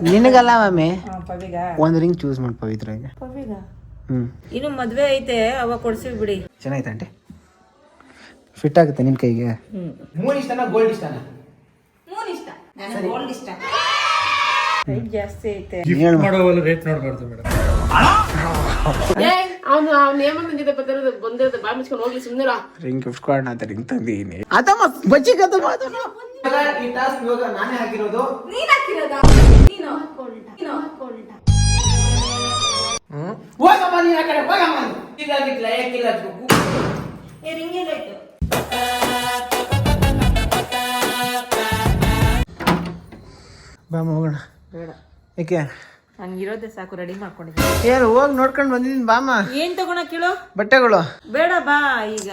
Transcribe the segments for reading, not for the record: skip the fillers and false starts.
ನಿನಗಲ್ಲ mummy, ಪವಿಗ ಒಂದು ring choose ಮಾಡಿ ಪವಿತ್ರಾಗೆ. ಪವಿಗ ಇನ್ನು ಮದ್ವೆ ಐತೆ, ಅವಾಗ ಕೊಡ್ಸಿವಿ ಬಿಡಿ. ಚೆನ್ನಾಯ್ತು ಆಂಟಿ, ಫಿಟ್ ಆಗುತ್ತೆ ನಿನ್ ಕೈಗೆ. ಮೂನ್ ಇಷ್ಟನಾ ಗೋಲ್ಡ್ ಇಷ್ಟನಾ? ಮೂನ್ ಇಷ್ಟ, ನನಗೆ ಗೋಲ್ಡ್ ಇಷ್ಟ. ರೇಟ್ ಜಾಸ್ತಿ ಐತೆ. ಗಿಫ್ಟ್ ಮಾಡೋವಲ್ಲ ರೇಟ್ ನೋಡಬಾರ್ದು ಮೇಡಮ್. ರಿಂಗ್ ಗಿಫ್ಟ್ ಕಾರ್ಡ್ ಅಂತ ರಿಂಗ್ ತಂದೀನಿ. ಅದಮ್ಮ ಬಜ್ಜಿ ಕದ ಮಾತನ ಈ ಟಾಸ್ಕ್ ಇವಾಗ ನಾನೇ ಹಾಕಿರೋದು. ನೀನ್ ಹಾಕಿರೋದಾ? ನೀನು ಹಾಕೊಂಡ ಹೋಗಮ್ಮ ನೀ ಆ ಕಡೆ ಹೋಗಮ್ಮ. ಇದಾಗಿಲ್ಲ ಯಾಕಿಲ್ಲ ಏ ರಿಂಗ್ ಏನಾಯ್ತು? ಬಾಮ ಹೋಗೋಣ. ಬೇಡ, ಏಕೆ? ಹಂಗಿರೋದೇ ಸಾಕು, ರೆಡಿ ಮಾಡ್ಕೊಂಡಿದ್ದೀನಿ. ಏನು ಹೋಗಿ ನೋಡ್ಕೊಂಡು ಬಂದಿದ್ದೀನಿ ಬಾಮ. ಏನ್ ತಗೋಣ ಕೇಳು? ಬಟ್ಟೆಗಳು ಬೇಡ ಬಾ, ಈಗ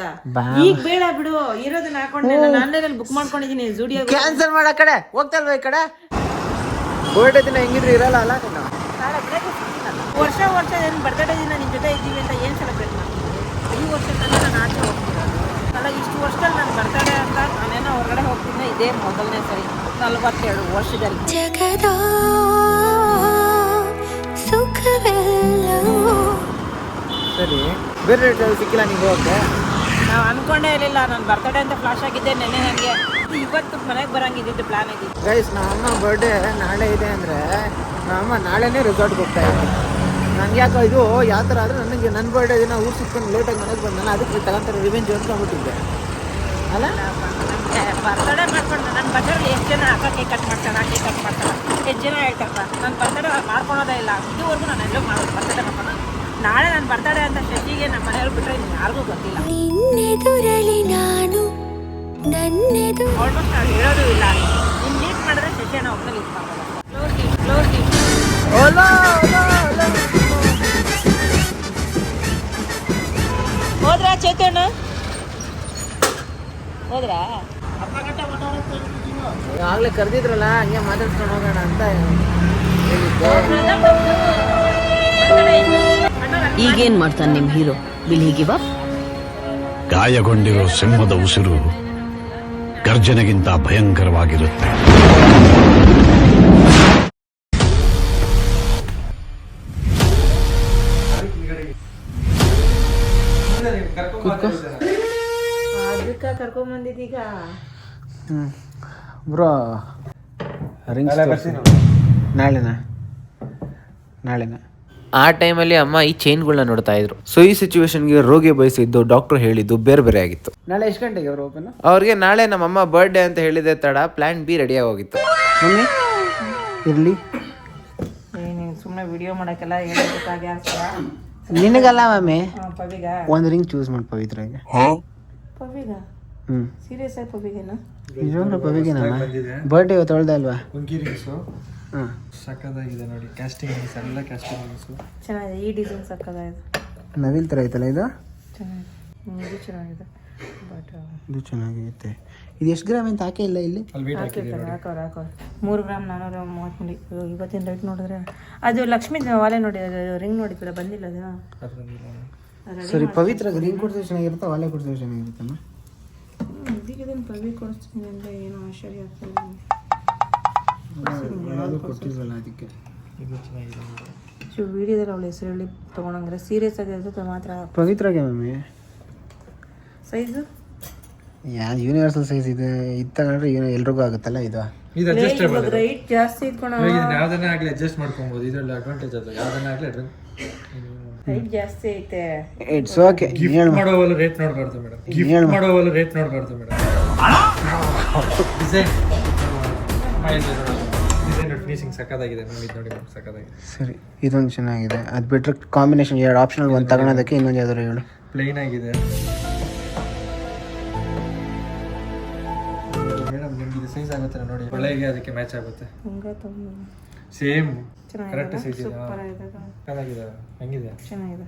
ಬೇಡ ಬಿಡು, ಇರೋದನ್ನ ಹಾಕೊಂಡೆ. ನಾನು ಆನ್ಲೈನಲ್ಲಿ ಬುಕ್ ಮಾಡ್ಕೊಂಡಿದ್ದೀನಿ ಜೂಡಿಯೋ. ಕ್ಯಾನ್ಸಲ್ ಮಾಡ ಕಡೆ ಹೋಗ್ತಲ್ವ ಈ ಕಡೆ. ಬರ್ಡೇ ದಿನ ಹೆಂಗಿದ್ರು ಇರಲ್ಲ ಅಲ್ಲ ನೀನು. ವರ್ಷ ಏನು ಬರ್ತ್ಡೇ ದಿನ ನಿನ್ ಜೊತೆ ಇದ್ದೀವಿ ಅಂತ ಏನ್ ಸೆಲೆಬ್ರೇಟ್ ಮಾಡ್ತೀನಿ? ಈ ವರ್ಷ ನಾನು ಆಚೆ ಹೋಗ್ತೀನಿ ಅಲ್ಲ. ಇಷ್ಟು ವರ್ಷದಲ್ಲಿ ನಾನು ಬರ್ತ್ಡೇ ಅಂತ ನಾನೇನೋ ಹೊರಗಡೆ ಹೋಗ್ತೀನಿ, ಇದೇ ಮೊದಲನೇ ಸರಿ 42 ವರ್ಷದಲ್ಲಿ. ಜಗದ ಸುಖವೆಲ್ಲವೂ ಸರಿ, ಬೇರೆ ಸಿಕ್ಕಿಲ್ಲ ನಿಂಗೆ ಹೋಗಕ್ಕೆ? ನಾವು ಅನ್ಕೊಂಡೇ ಇರಲಿಲ್ಲ, ನಾನು ಬರ್ತ್ಡೇ ಅಂತ ಫ್ಲಾಶ್ ಆಗಿದ್ದೆ ನೆನೆ. ನನಗೆ ಇವತ್ತು ಮನೆಗೆ ಬರಂಗಿದ್ದು ಪ್ಲಾನ್ ಆಗಿತ್ತು. ಗೈಸ್, ನಮ್ಮಮ್ಮ ಬರ್ಡೇ ನಾಳೆ ಇದೆ ಅಂದರೆ ನಮ್ಮಮ್ಮ ನಾಳೆನೇ ರೆಸಾರ್ಟ್ಗೆ ಹೋಗ್ತಾ ಇದ್ದೀನಿ. ನನಗೆ ಯಾಕೋ ಇದು ಯಾವ ಥರ ಆದರೆ ನನಗೆ ನನ್ನ ಬರ್ಡೇ ದಿನ ಊರು ಸಿಕ್ಕೊಂಡು ಲೇಟಾಗಿ ಮನೆಗೆ ಬಂದು ನಾನು ಅದಕ್ಕೆ ತಗೊಂತಾರೆ ರಿವೆಂಜ್ ಅಂದ್ಕೊಂಡ್ಬಿಟ್ಟಿದ್ದೆ ಅಲ್ಲ. ಬರ್ತ್ಡೇ ಮಾಡ್ಕೊಂಡು ನನ್ನ ಬರ್ತ್ಡೇ ಎಷ್ಟು ಜನ ಕೇಕ್ ಕಟ್ ಮಾಡ್ತಾನೆ, ಕೇಕ್ ಕಟ್ ಮಾಡ್ತಾನೆ, ಎಷ್ಟು ಜನ ಹೇಳ್ತಾರಪ್ಪ. ನನ್ನ ಬರ್ತ್ಡೇ ಮಾಡ್ಕೊಳೋದೇ ಇಲ್ಲ, ಇದುವರೆಗೂ ನಾನು ಎಲ್ಲೂ ಮಾಡೋದು ಬರ್ತ್ಡೇ ಮಾಡ್ಕೊಂಡು. ನಾಳೆ ನನ್ನ ಬರ್ತ್ಡೇ ಅಂತ ಶಶಿಗೆ ನಮ್ಮ ಮನೆಯವ್ರು ಬಿಟ್ಟರೆ ಯಾರಿಗೂ ಗೊತ್ತಿಲ್ಲ. ನಿನ್ನೆದುರಲಿ ನಾನು ಆಲ್ಮೋಸ್ಟ್ ನಾನು ಹೇಳೋದು ಇಲ್ಲ. ನೀನು ಲೀಟ್ ಮಾಡಿದ್ರೆ ಶಶಿ ನಾವು ಒಬ್ಬನೇ ಲೀಟ್ ಮಾಡೋಲ್ಲ. ಕ್ಲೋಸ್ ಹೋದ್ರಾ ಚೇತಣ್ಣ? ಹೋದ್ರಾ? ಆಗಲೇ ಕರೆದಿದ್ರಲ್ಲ, ಹಂಗೆ ಮಾತಾಡ್ಸ್ಕೊಂಡು ಹೋಗೋಣ ಅಂತ ಈಗೇನ್ ಮಾಡ್ತಾನೆ ನಿಮ್ hero? Will he give up? ಗಾಯಗೊಂಡಿರೋ ಸಿಂಹದ ಉಸಿರು ಗರ್ಜನೆಗಿಂತ ಭಯಂಕರವಾಗಿರುತ್ತೆ. ಅದಕ್ಕೆ ಕರ್ಕೊಂಬಂದಿದ್ದೀಗ. ಬ್ರೋ ರಿಂಗ್ ನಾಳೆನಾ ಆ ಟೈಮಲ್ಲಿ ಅಮ್ಮ ಈ ಚೈನ್ಗಳನ್ನ ನೋಡ್ತಾ ಇದ್ರು. ಸೊ ಈ ಸಿಚುವೇಶನ್ಗೆ ರೋಗಿ ಬಯಸಿದ್ದು ಡಾಕ್ಟರ್ ಹೇಳಿದ್ದು ಬೇರೆ ಬೇರೆ ಆಗಿತ್ತು. ನಾಳೆ ಎಷ್ಟು ಗಂಟೆಗೆ ಅವರು ಓಪನ್? ಅವ್ರಿಗೆ ನಾಳೆ ನಮ್ಮಮ್ಮ ಬರ್ಡೇ ಅಂತ ಹೇಳಿದೆ ತಡ ಪ್ಲಾನ್ ಬಿ ರೆಡಿಯಾಗಿ ಹೋಗಿತ್ತು. ಮಮ್ಮಿ ಇರಲಿ, ನೀನು ಸುಮ್ಮನೆ ವಿಡಿಯೋ ಮಾಡೋಕ್ಕೆಲ್ಲ ಹೇಳಬೇಕಾಗಿ ಆಗ್ತದ? ನಿನಗಲ್ಲ ಮಮ್ಮಿ, ಪವಿಗ ಒಂದು ರಿಂಗ್ ಚೂಸ್ ಮಾಡಿ ಪವಿತ್ರಾಗೆ. ಪವಿಗ ಸೀರಿಯಸ್ ಆಗಿ ಪವಿಗೇನ? ನಿಜವಾಗ್ಲೂ ಪವಿಗೇನ? ಬರ್ಡೇ ಇವತ್ತು ಹೊಳ್ದೆ ಅಲ್ವಾ? ಸಕ್ಕದಾಗಿದೆ ನೋಡಿ, ಕ್ಯಾಸ್ಟಿಂಗ್ ಎಲ್ಲ ಕ್ಯಾಸ್ಟಿಂಗ್ ಚೆನ್ನಾಗಿದೆ. ಈ ಡಿಸೈನ್ ಸಕ್ಕದಾಗಿದೆ, ನವಿಲ್ ಥರ ಐತಲ್ಲ ಇದು. ಚೆನ್ನಾಗಿದೆ, ಇದು ಚೆನ್ನಾಗಿದೆ. ಬಟ್ ಇದು ಚೆನ್ನಾಗೈತೆ. ಇದು ಎಷ್ಟು ಗ್ರಾಮ್ ಅಂತ ಹಾಕೇ ಇಲ್ಲ ಇಲ್ಲಿ. ಹಾಕಿರ್ತಾರೆ, ಹಾಕೋರು 3 ಗ್ರಾಮ್ 430 ಮಿಲಿ. ಇವತ್ತಿನ ರೇಟ್ ನೋಡಿದ್ರೆ ಅದು ಲಕ್ಷ್ಮೀ ವಾಲೆ ನೋಡಿ, ರಿಂಗ್ ನೋಡಿದ್ರೆ ಬಂದಿಲ್ಲ ಅದು. ಸರಿ, ಪವಿತ್ರಾಗ ರಿಂಗ್ ಕೊಡ್ತೀವಿ ಚೆನ್ನಾಗಿರುತ್ತೆ, ವಾಲೆ ಕೊಡ್ತೀವಿ ಚೆನ್ನಾಗಿರುತ್ತಮ್ಮ. ಇದಕ್ಕೆ ಇದನ್ನು ಪವಿ ಕೊಡಿಸ್ತೀನಿ ಅಂದರೆ ಏನೋ ಆಶ್ಚರ್ಯ ಆಗ್ತದೆ. ಕೊಟ್ಟಿದ್ವಲ್ಲ ಅದಕ್ಕೆ ವಿಡಿಯೋದಲ್ಲಿ ಅವಳ ಹೆಸರು ಹೇಳಿ ತೊಗೊಂಡಂಗ್ರೆ ಸೀರಿಯಸ್ ಆಗಿ ಇರ್ತದೆ ಮಾತ್ರ. ಪವಿತ್ರಾಗೆ ಮಮ್ಮಿ ಸೈಜು ಯಾರು ಯೂನಿವರ್ಸಲ್ ಸೈಜ್ ಇದೆ, ಇದು ತಗೊಂಡ್ರೆ ಎಲ್ರಿಗೂ ಆಗುತ್ತಲ್ಲ. ಇದು ರೈಟ್ ಜಾಸ್ತಿ ಇಟ್ಕೊಳ, ಯಾವ್ದನ್ನ ಆಗ್ಲಿ ಅಡ್ಜಸ್ಟ್ ಮಾಡ್ಕೊಬಹುದು. ಇದರಲ್ಲಿ ಅಡ್ವಾಂಟೇಜ್ ಅದು, ಯಾವ್ದನ್ನ ಆಗ್ಲಿ ರೈಟ್ ಜಾಸ್ತಿ ಐತೆ. It's okay. ಗಿಫ್ಟ್ ಮಾಡೋವಲ್ಲ ರೇಟ್ ನೋಡಬಾರ್ದು ಮೇಡಮ್. ಗಿಫ್ಟ್ ಮಾಡೋವಲ್ಲ ರೇಟ್ ನೋಡಬಾರ್ದು ಮೇಡಮ್. ಡಿಸೈನ್ ಫಿನಿಶಿಂಗ್ ಸಕ್ಕದಾಗಿದೆ ಮ್ಯಾಮ್, ಇದು ನೋಡಿ ಮ್ಯಾಮ್ ಸಕ್ಕದಾಗಿದೆ. ಸರಿ, ಇದೊಂದು ಚೆನ್ನಾಗಿದೆ. ಅದು ಬಿಟ್ಟರೆ ಕಾಂಬಿನೇಷನ್ 2 ಆಪ್ಷನಲ್ ಒಂದು ತಗೊಳೋದಕ್ಕೆ ಇನ್ನೊಂದು ಯಾವ್ದಾರು ಹೇಳು. ಪ್ಲೇನ್ ಆಗಿದೆ ಮೇಡಮ್, ನಿಮ್ಗೆ ಇದು ಸೈಜ್ ಆಗುತ್ತೆ ನೋಡಿ, ಒಳ್ಳೆಗೆ ಅದಕ್ಕೆ ಮ್ಯಾಚ್ ಆಗುತ್ತೆ. ಸೇಮ್ ಕರೆಕ್ಟ್ ಸೈಜ್ ಇದೆ. ಚೆನ್ನಾಗಿದೆ, ಹೆಂಗಿದೆ? ಚೆನ್ನಾಗಿದೆ,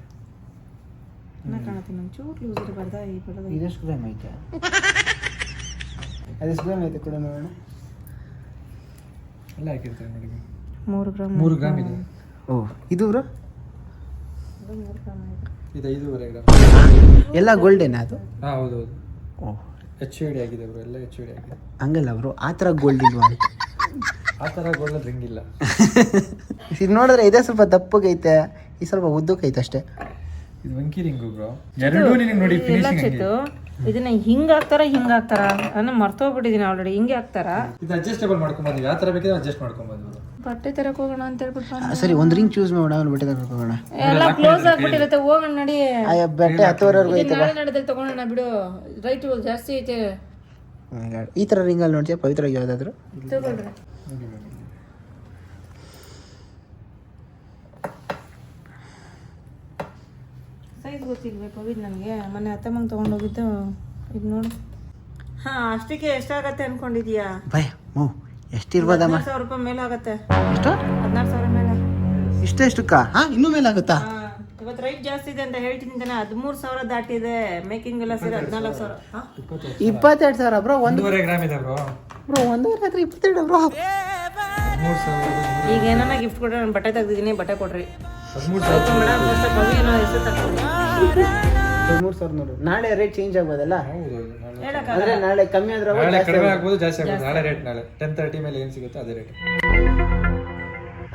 ಚೆನ್ನಾಗಿ ಕಾಣುತ್ತೆ. ನಂಗೆ ಚೂಟ್ ಲೂಸ್ ಇರಬಾರ್ದಾ ಈ ಬರೋದು? ಇದೆಷ್ಟು ಗ್ರಾಮ್ ಐತೆ? ಅದೆಷ್ಟು ಗ್ರಾಮ್ ಐತೆ ಕೂಡ ನೋಡೋಣ. ಎಲ್ಲ ಹಾಕಿರ್ತಾರೆ ನೋಡಿ, 3 ಗ್ರಾಮ್ ಇದೆ. ಓ, ಇದು ಬ್ರೋ ಇದು 3 ಗ್ರಾಮ್ ಇದೆ. ಇದು 5.5 ಗ್ರಾಮ್. ಎಲ್ಲ ಗೋಲ್ಡೇನಾ ಅದು? ಹಾಂ ಹೌದು. ಓ, HUD ಆಗಿದೆ ಬ್ರೋ, ಎಲ್ಲ HUD ಆಗಿದೆ. ಹಂಗಲ್ಲ ಬ್ರೋ, ಆ ಥರ ಗೋಲ್ಡ್ ಇಲ್ವಾ? ಆ ಥರ ಗೋಲ್ಡಲ್ಲಿ ರಿಂಗ್ ಇಲ್ಲ. ಇದು ನೋಡಿದ್ರೆ ಇದೇ ಸ್ವಲ್ಪ ದಪ್ಪಗೈತೆ, ಈ ಸ್ವಲ್ಪ ಉದ್ದಕ್ಕೈತೆ ಅಷ್ಟೇ. ಇದು ವಂಕಿ ರಿಂಗು ಬ್ರೋ. ಎರಡೂ ನಿನಗೆ ನೋಡಿ ಫಿನಿಶಿಂಗ್ ಚಿತ್ತು ಇದನ್ನ ಹಿಂಗ್ ಹಾಕ್ತಾರ ನಾನು ಮರ್ತೋಗ್ಬಿಟ್ಟಿದೀನಿ ಆಲ್ರೆಡಿ. ಹಿಂಗೆ ಹಾಕ್ತಾರ. ಇದು ಅಡ್ಜಸ್ಟೇಬಲ್ ಮಾಡ್ಕೊಂಬೋದು, ಯಾವ ಥರ ಬೇಕಿದ್ರೆ ಅಡ್ಜಸ್ಟ್ ಮಾಡ್ಕೊಂಬೋದು. ಬಟ್ಟೆ ತರಕ್ ಹೋಗೋಣ ಅಂತ ಹೇಳ್ಬಿಟ್ಟು ಸರಿ, ಒಂದು ರಿಂಗ್ ಚೂಸ್ ಮಾಡೋಣ, ಅವ್ನು ಬಟ್ಟೆ ತಗೊಂಡು ಹೋಗೋಣ. ಎಲ್ಲ ಕ್ಲೋಸ್ ಆಗ್ಬಿಟ್ಟಿರುತ್ತೆ, ಹೋಗೋಣ ನಡಿ. ಬಟ್ಟೆ 10:30ವರೆಗೂ ಐತೆ. ನಾಳೆ ನಡೆದಲ್ಲಿ ತಗೊಳ್ಳೋಣ ಬಿಡು, ರೈಟ್ ಜಾಸ್ತಿ ಐತೆ. ಈ ಥರ ರಿಂಗಲ್ಲಿ ನೋಡ್ತೀಯ ಪವಿತ್ರ ಯಾವುದಾದ್ರು ತಗೊಳ್ರಿ. ಸೈಜ್ ಗೊತ್ತಿಲ್ವೇ ಪವಿತ್ ನನಗೆ, ಮೊನ್ನೆ ಅತ್ತಮ್ಮಂಗೆ ತೊಗೊಂಡೋಗಿದ್ದು. ಇದು ನೋಡು. ಹಾಂ, ಅಷ್ಟಕ್ಕೆ ಎಷ್ಟಾಗತ್ತೆ ಅನ್ಕೊಂಡಿದ್ಯಾ? ಭಯ ಮೂ ಎಷ್ಟಿರ್ಬೋದಮ್ಮ? 16,000 ರೂಪಾಯಿ ಮೇಲೆ ಆಗತ್ತೆ. ಎಷ್ಟು? 16,000 ಮೇಲೆ. ಇಷ್ಟಕ್ಕ? ಹಾಂ, ಇನ್ನೂ ಮೇಲೆ ಆಗುತ್ತಾ? ಇವತ್ತು ರೈಟ್ ಜಾಸ್ತಿ ಇದೆ ಅಂತ ಹೇಳ್ತೀನಿ ತಾನೆ. 13,000 ದಾಟಿದೆ. ಮೇಕಿಂಗ್ ಎಲ್ಲ ಸೇರಿ 14,000. 22,000 ಬ್ರೋ. 1.5 ಗ್ರಾಮ್ ಇದೆ ಬ್ರೋ. 1.5 22 ಬ್ರೋ. 3,000. ಈಗ ಏನಾನ ಗಿಫ್ಟ್ ಕೊಡ್ರಿ, ನಾನು ಬಟ್ಟೆ ತೆಗ್ದಿದ್ದೀನಿ, ಬಟ್ಟೆ ಕೊಡ್ರಿ. 13,000. ನಾಳೆ ರೇಟ್ ಚೇಂಜ್ ಆಗ್ಬೋದಲ್ಲ? ಅಂದ್ರೆ ನಾಳೆ ಕಮ್ಮಿ ಆದ್ರೆ ನಾಳೆ ಕಡಿಮೆ ಆಗ್ಬೋದು, ಜಾಸ್ತಿ ಆಗ್ಬೋದು. ನಾಳೆ ರೇಟ್ ನಾಳೆ 10:30 ಮೇಲೆ ಏನು ಸಿಗುತ್ತೋ ಅದೇ ರೇಟ್.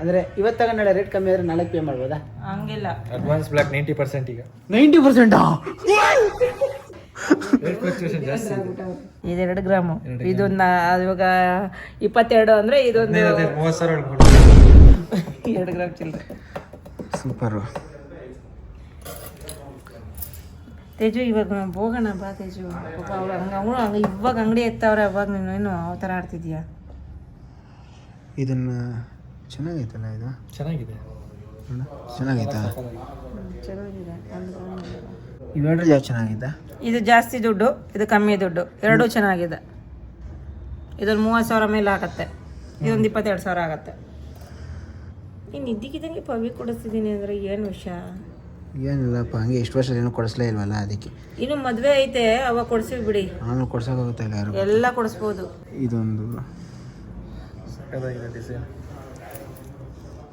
ಅಂದ್ರೆ ಇವತ್ತಾಗ ನಾಳೆ ರೇಟ್ ಕಮ್ಮಿ ಆದ್ರೆ ನಾಳೆ ಪೇ ಮಾಡ್ಬೋದಾ? ಹಂಗಿಲ್ಲ. ಅಡ್ವಾನ್ಸ್ ಬ್ಲಾಕ್ 90% ಈಗ. 90%? ರೇಟ್ ಫ್ಲಕ್ಚುಯೇಷನ್ ಜಾಸ್ತಿ ಇದೆ. ಇದು 2 ಗ್ರಾಮು. ಇದೊಂದು ಇವಾಗ 22 ಅಂದ್ರೆ ಇದೊಂದು 30,000 2 ಗ್ರಾಮ್ ಚಿಲ್ಲರೆ. ಸೂಪರು. ತೇಜು ಇವಾಗ ಹೋಗೋಣ ಬಾ ತೇಜು. ಪಾಪ ಅವ್ರು ಹಂಗೆ ಇವಾಗ ಅಂಗಡಿ ಎತ್ತವ್ರೆ, ಅವಾಗ ನೀನು ಆ ಥರ ಆಡ್ತಿದ್ಯಾ? ಇದನ್ನ ಚೆನ್ನಾಗೈತಲ್ಲ ಇದು? ಚೆನ್ನಾಗಿದೆ. ಚೆನ್ನಾಗೈತಾ? ಚೆನ್ನಾಗಿದೆ. ಇವೆರಡು ಯಾವ ಚೆನ್ನಾಗಿದೆ? ಇದು ಜಾಸ್ತಿ ದುಡ್ಡು, ಇದು ಕಮ್ಮಿ ದುಡ್ಡು, ಎರಡೂ ಚೆನ್ನಾಗಿದೆ. ಇದೊಂದು 30,000 ಮೇಲೆ ಆಗುತ್ತೆ, ಇದೊಂದು 22,000 ಆಗುತ್ತೆ. ಇನ್ನು ಇದ್ದಕ್ಕಿದ್ದಂಗೆ ಪವಿ ಕೊಡಿಸ್ತಿದ್ದೀನಿ ಅಂದರೆ ಏನು ವಿಷಯ? ಏನಿಲ್ಲಪ್ಪ, ಹಂಗೆ ಇಷ್ಟು ವರ್ಷ ಏನು ಕೊಡಿಸ್ಲೇ ಇಲ್ವಲ್ಲ, ಅದಕ್ಕೆ. ಇನ್ನು ಮದುವೆ ಐತೆ, ಅವಾಗ ಕೊಡಿಸಿವಿ ಬಿಡಿ. ಆಮೇಲೆ ಕೊಡ್ಸೋಕ್ಕಾಗುತ್ತೆ ಇಲ್ಲ ಯಾರು? ಎಲ್ಲ ಕೊಡಿಸ್ಬೋದು. ಇದೊಂದು ಸಕ್ಕತ್ತಾಗಿದೆ ಡಿಸೈನ್.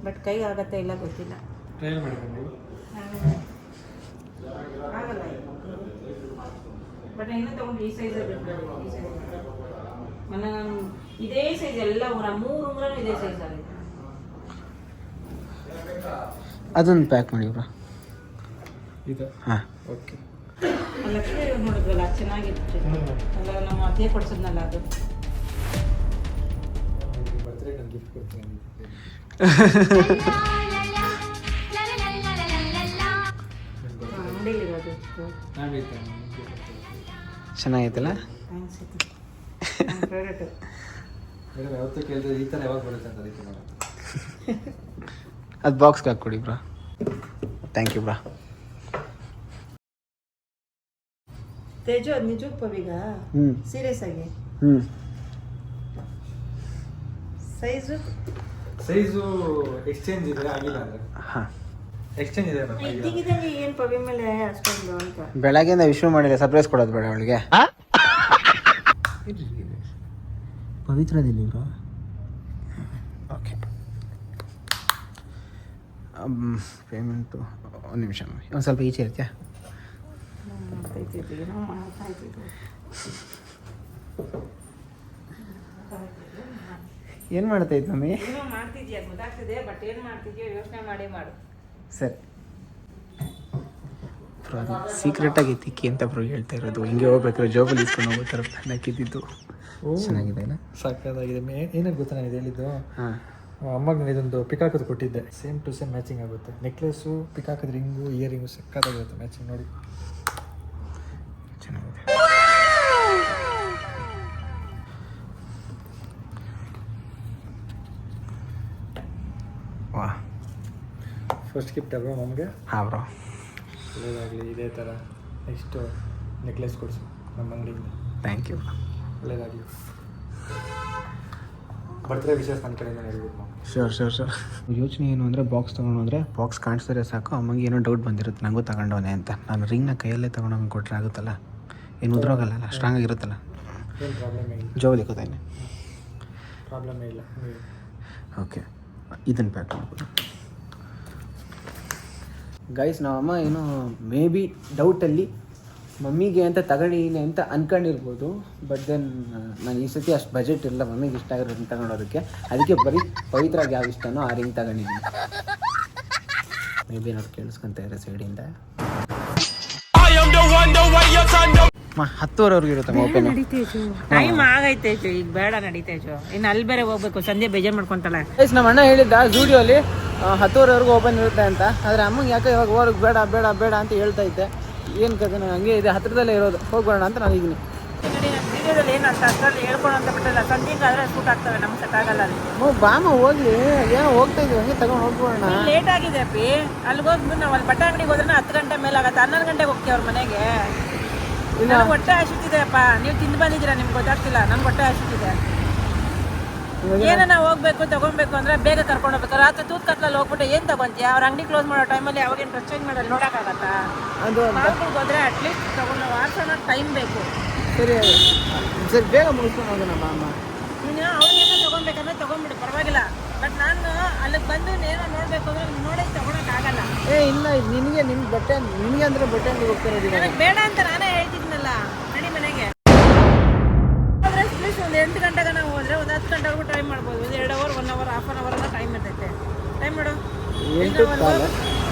ಬಟ್ ಕೈಗೆ ಆಗತ್ತೆ ಇಲ್ಲ ಗೊತ್ತಿಲ್ಲ. ಟ್ರೈ ಮಾಡ್ಕೊಂಡು ಆಗಲ್ಲ. ಬಟ್ ಇನ್ನೂ ತಗೊಂಡು ಈ ಸೈಜ್ ಮೊನ್ನೆ ನಾನು ಇದೇ ಸೈಜ್ ಎಲ್ಲ 3 ಉಂಗ್ರನೂ ಇದೇ ಸೈಜ್ ಆಗಿದೆ. ಅದೊಂದು ಪ್ಯಾಕ್ ಮಾಡಿ ಬ್ರೋ. ಇದು ಹಾಂ, ಓಕೆ. ಲಕ್ಷ್ಮಿ ನೋಡಿದ್ವಲ್ಲ, ಚೆನ್ನಾಗಿತ್ತು. ಅಲ್ಲ, ನಮ್ಮ ಅತ್ತೆ ಕೊಡ್ಸದ್ನಲ್ಲ ಅದು. ಬರ್ತ್ಡೇ ನಾನು ಗಿಫ್ಟ್ ಕೊಡ್ತೀನಿ. ಅಂಗಡಿಲಿರೋದು. ಚೆನ್ನಾಗೈತಲ್ಲ? ಥ್ಯಾಂಕ್ಸ್. ಫೇವ್ರೇಟು. ಮೇಡಮ್ ಯಾವತ್ತೂ ಕೇಳಿದ್ರೆ ಈ ಥರ ಯಾವಾಗ ಬರುತ್ತೆ ಅಂತ ಅದಕ್ಕೆ ಮೇಡಮ್. ಅದು ಬಾಕ್ಸ್ಗೆ ಹಾಕ್ಕೊಡಿ ಬ್ರಾ. ಥ್ಯಾಂಕ್ ಯು ಬ್ರಾ. ತೇಜು, ಅದು ನಿಜಕ್ಕೆ ಪವಿಗ ಸೀರಿಯಸ್ ಆಗಿ ಸೈಜು ಎಕ್ಸ್ಚೇಂಜ್ ಇದೆ, ಆಗಿಲ್ಲ ಅಂದರೆ. ಹಾಂ, ಎಕ್ಸ್ಚೇಂಜ್ ಇದೆ ಇದ್ದಕ್ಕಿದ್ದಂಗೆ ಏನು ಪವಿ ಮೇಲೆ ಅಷ್ಟೊಂದು ಅಂತ. ಬೆಳಗ್ಗೆಯಿಂದ ವಿಶ್ವ ಮಾಡಿಲ್ಲ, ಸರ್ಪ್ರೈಸ್ ಕೊಡೋದು ಬೇಡ ಅವಳಿಗೆ. ಪವಿತ್ರದಲ್ಲಿ ಬ್ರೋ. ಓಕೆ, ಪೇಮೆಂಟು ಒಂದು ನಿಮಿಷ, ಒಂದು ಸ್ವಲ್ಪ ಈಚೆ ಇರ್ತೀಯಾ? ಏನು ಮಾಡ್ತಾ ಇತ್ತು ಮಮ್ಮಿ? ಏನೋ ಮಾಡ್ತಿದ್ಯಾ ಗೊತ್ತಾಗ್ತಿದೆ, ಬಟ್ ಏನು ಮಾಡ್ತಿದ್ಯೋ ಯೋಚನೆ ಮಾಡಿ ಮಾಡು. ಸರಿ ಬ್ರೋ, ಅದು ಸೀಕ್ರೆಟಾಗಿ ತಿಕ್ಕಿ ಅಂತ ಬ್ರೋ ಹೇಳ್ತಾ ಇರೋದು. ಹಿಂಗೆ ಹೋಗ್ಬೇಕಾದ್ರೆ ಜೋಬಲ್ಲಿ ಇಸ್ಕೊಂಡು ಹೋಗೋ ಥರ ಪ್ಲಾನ್ ಹಾಕಿದ್ದು. ಚೆನ್ನಾಗಿದೆ ಇಲ್ಲ? ಸಾಕಾಗಿದೆ. ಏನಾಗ ಗೊತ್ತಾ ನಾನು ಇದು ಹೇಳಿದ್ದು? ಹಾಂ, ಅಮ್ಮಗೆ ನಾನು ಇದೊಂದು ಪಿಕಾಕದು ಕೊಟ್ಟಿದ್ದೆ. ಸೇಮ್ ಟು ಸೇಮ್ ಮ್ಯಾಚಿಂಗ್ ಆಗುತ್ತೆ. ನೆಕ್ಲೆಸ್ಸು, ಪಿಕಾಕದ ರಿಂಗು, ಇಯರಿಂಗು ಸಕ್ಕತ್ತಾಗಿರುತ್ತೆ ಮ್ಯಾಚಿಂಗ್. ನೋಡಿ ಚೆನ್ನಾಗಿದೆ. ವಾ, ಫಸ್ಟ್ ಗಿಫ್ಟ್ ಬ್ರೋ ನಮಗೆ. ಹಾಂ ಬ್ರೋ, ಒಳ್ಳೇದಾಗಲಿ. ಇದೇ ಥರ ನೆಕ್ಸ್ಟು ನೆಕ್ಲೆಸ್ ಕೊಡಿಸು ನಮ್ಮ ಅಂಗಡಿಯಿಂದ. Thank you. ಒಳ್ಳೇದಾಗಲಿ. ಬರ್ತ್ಡೇ ವಿಶೇಷ ನನ್ನ ಕಡೆಯಿಂದ ಹೇಳ್ಬೋದು ನಾವು. ಶೋರ್. ಯೋಚನೆ ಏನು ಅಂದರೆ, ಬಾಕ್ಸ್ ತೊಗೊಂಡೋದ್ರೆ ಬಾಕ್ಸ್ ಕಾಣಿಸಿದ್ರೆ ಸಾಕು, ಅಮ್ಮಗೆ ಏನೋ ಡೌಟ್ ಬಂದಿರುತ್ತೆ ನನಗೂ ತಗೊಂಡವನೇ ಅಂತ. ನಾನು ರಿಂಗ್ನ ಕೈಯಲ್ಲೇ ತೊಗೊಂಡೋಗಿ ಕೊಟ್ಟರೆ ಆಗುತ್ತಲ್ಲ, ಏನು ಉದ್ರೋಗಲ್ಲ, ಸ್ಟ್ರಾಂಗ್ ಆಗಿರುತ್ತಲ್ಲ. ಏನು ಪ್ರಾಬ್ಲಮ್ ಇಲ್ಲ. ಜೋಬಲ್ಲಿ ಕೂತಾನೆ, ಪ್ರಾಬ್ಲಮ್ ಇಲ್ಲ. ಓಕೆ, ಇದನ್ನು ಪ್ಯಾಕ್ ಮಾಡ್ಬೋದು. ಗೈಸ್, ನಾವಮ್ಮ ಏನೋ ಮೇ ಬಿ ಡೌಟಲ್ಲಿ ಮಮ್ಮಿಗೆ ಅಂತ ತಗೊಂಡಿದ್ದೀನಿ ಅಂತ ಅನ್ಕೊಂಡಿರ್ಬೋದು. ಬಟ್ ದೆನ್ ನಾನು ಈ ಸತಿ ಅಷ್ಟು ಬಜೆಟ್ ಇಲ್ಲ ಮಮ್ಮಿಗೆ ಇಷ್ಟ ಆಗಿರೋದನ್ನ ತಗೊಳೋದಕ್ಕೆ. ಅದಕ್ಕೆ ಬರೀ ಪವಿತ್ರಾಗಿ ಯಾವ ಇಷ್ಟನೋ ಆ ರಿಂಗ್ ತಗೊಂಡಿದ್ದೀನಿ. ಮೇ ಬಿ ನಾವು ಕೇಳಿಸ್ಕೊಂತ ಇರೋ ಸೈಡಿಂದ 10:30 ಇರುತ್ತೆ ಓಪನ್. ಟೈಮ್ ಆಗೈತೆ ಈಗ ಬೇಡ ನಡೀತೇಜು. ಇನ್ನು ಅಲ್ಲಿ ಬೇರೆ ಹೋಗ್ಬೇಕು, ಸಂಧ್ಯೆ ಬೇಜಾರು ಮಾಡ್ಕೊಂತಾಳೆ. ನಮ್ಮ ಅಣ್ಣ ಹೇಳಿದ್ದ ಜೂಡಿಯೋಲಿ 10:30 ಓಪನ್ ಇರುತ್ತೆ ಅಂತ. ಆದರೆ ಅಮ್ಮಂಗೆ ಯಾಕೆ ಇವಾಗ ಹೋಗೋಕೆ ಬೇಡ ಬೇಡ ಬೇಡ ಅಂತ ಹೇಳ್ತಾ ಇದ್ದೆ. ಏನು ಕತೆ ಹಂಗೆ ಇದೆ, ಹತ್ರದಲ್ಲೇ ಇರೋದು, ಹೋಗ್ಬೇಡ ಅಂತ ನಾನು ಇದೀನಿ. ವಿಡಿಯೋದಲ್ಲಿ ಏನಂತ ಅಷ್ಟರಲ್ಲಿ ಹೇಳ್ಕೊಂಡು ಅಂತ ಬಿಟ್ಟಿಲ್ಲ. ಸಂಜೆಗೆ ಆದರೆ ಸೂಟ್ ಆಗ್ತವೆ, ನಮ್ಗೆ ಸೆಟ್ ಆಗಲ್ಲ. ಬಾಮ ಹೋಗ್ಲಿ, ಏನೋ ಹೋಗ್ತಾ ಇದೀವಿ ಹಂಗೆ ತಗೊಂಡು ಹೋಗ್ಬೋಣ. ಲೇಟ್ ಆಗಿದೆ ಅಪ್ಪಿ. ಅಲ್ಲಿಗೆ ಹೋಗ್ಬಿಟ್ಟು ನಾವು ಅಲ್ಲಿ ಬಟ್ಟೆ ಅಂಗಡಿಗೆ ಹೋದ್ರೆ 10 ಗಂಟೆ ಮೇಲೆ ಆಗುತ್ತೆ. 11 ಗಂಟೆಗೆ ಹೋಗ್ತೀವಿ ಅವ್ರ ಮನೆಗೆ. ನನಗೆ ಹೊಟ್ಟೆ ಹಸಿತಿದೆ ಅಪ್ಪ. ನೀವು ತಿಂದು ಬಂದಿದ್ದೀರಾ, ನಿಮ್ಗೆ ಗೊತ್ತಾಗ್ತಿಲ್ಲ. ನನ್ಗೆ ಹೊಟ್ಟೆ ಹಸಿತಿದೆ. ಏನನ್ನ ಹೋಗ್ಬೇಕು ತಗೊಬೇಕು ಅಂದ್ರೆ ಬೇಗ ಕರ್ಕೊಂಡು ಹೋಗ್ಬೇಕು. ರಾತ್ರಿ ತೂತ್ ಕತ್ಲಲ್ಲಿ ಹೋಗ್ಬಿಟ್ಟು ಏನು ತಗೊಂತೀಯ? ಅವ್ರ ಅಂಗಡಿ ಕ್ಲೋಸ್ ಮಾಡೋ ಟೈಮಲ್ಲಿ ಅವಾಗೇನು ಡ್ರೆಸ್ ಚೇಂಜ್ ಮಾಡೋದು ನೋಡೋಕ್ಕಾಗತ್ತಾ? ಅದು ಮಾಲ್ಗಳಿಗೆ ಹೋದ್ರೆ ಅಟ್ಲೀಸ್ಟ್ ತಗೊಂಡು ವಾಸನ ಟೈಮ್ ಬೇಕು. ಸರಿ ಸರಿ ಬೇಗ ಮುಗಿಸ್ಕೊಂಡು ಹೋಗೋಣ ಅಮ್ಮ. ನೀನು ಅವ್ರಿಗೇನೋ ತೊಗೊಬೇಕಂದ್ರೆ ತೊಗೊಂಡ್ಬಿಡು, ಪರವಾಗಿಲ್ಲ. ಬಟ್ ನಾನು ಅಲ್ಲಿಗೆ ಬಂದು ಏನೋ ನೋಡಬೇಕು ಅಂದ್ರೆ ನೋಡಿ ತೊಗೊಳಕ್ಕಾಗಲ್ಲ. ಇಲ್ಲ ನಿನಗೆ ನಿಮ್ಗೆ ಬಟ್ಟೆ ನಿನಗೆ ಅಂದರೆ ಬಟ್ಟೆ ಅಂಗಡಿ ಹೋಗ್ತಾ ನನಗೆ ಬೇಡ ಅಂತ ನಾನೇ ಹೇಳ್ತಿದ್ನಲ್ಲ. ನಡಿ ಮನೆಗೆ ಆದರೆ ಪ್ಲೀಸ್ ಒಂದು 8 ಗಂಟೆಗೆ ನಾವು ಹೋದರೆ ಒಂದು 10 ಗಂಟೆವರೆಗೂ ಟೈಮ್ ಮಾಡ್ಬೋದು. ಒಂದು 2 hour 1 hour half an hour ಎಲ್ಲ ಟೈಮ್ ಇರ್ತೈತೆ. ಟೈಮ್ ಮಾಡು. 8 ಕಾಲ.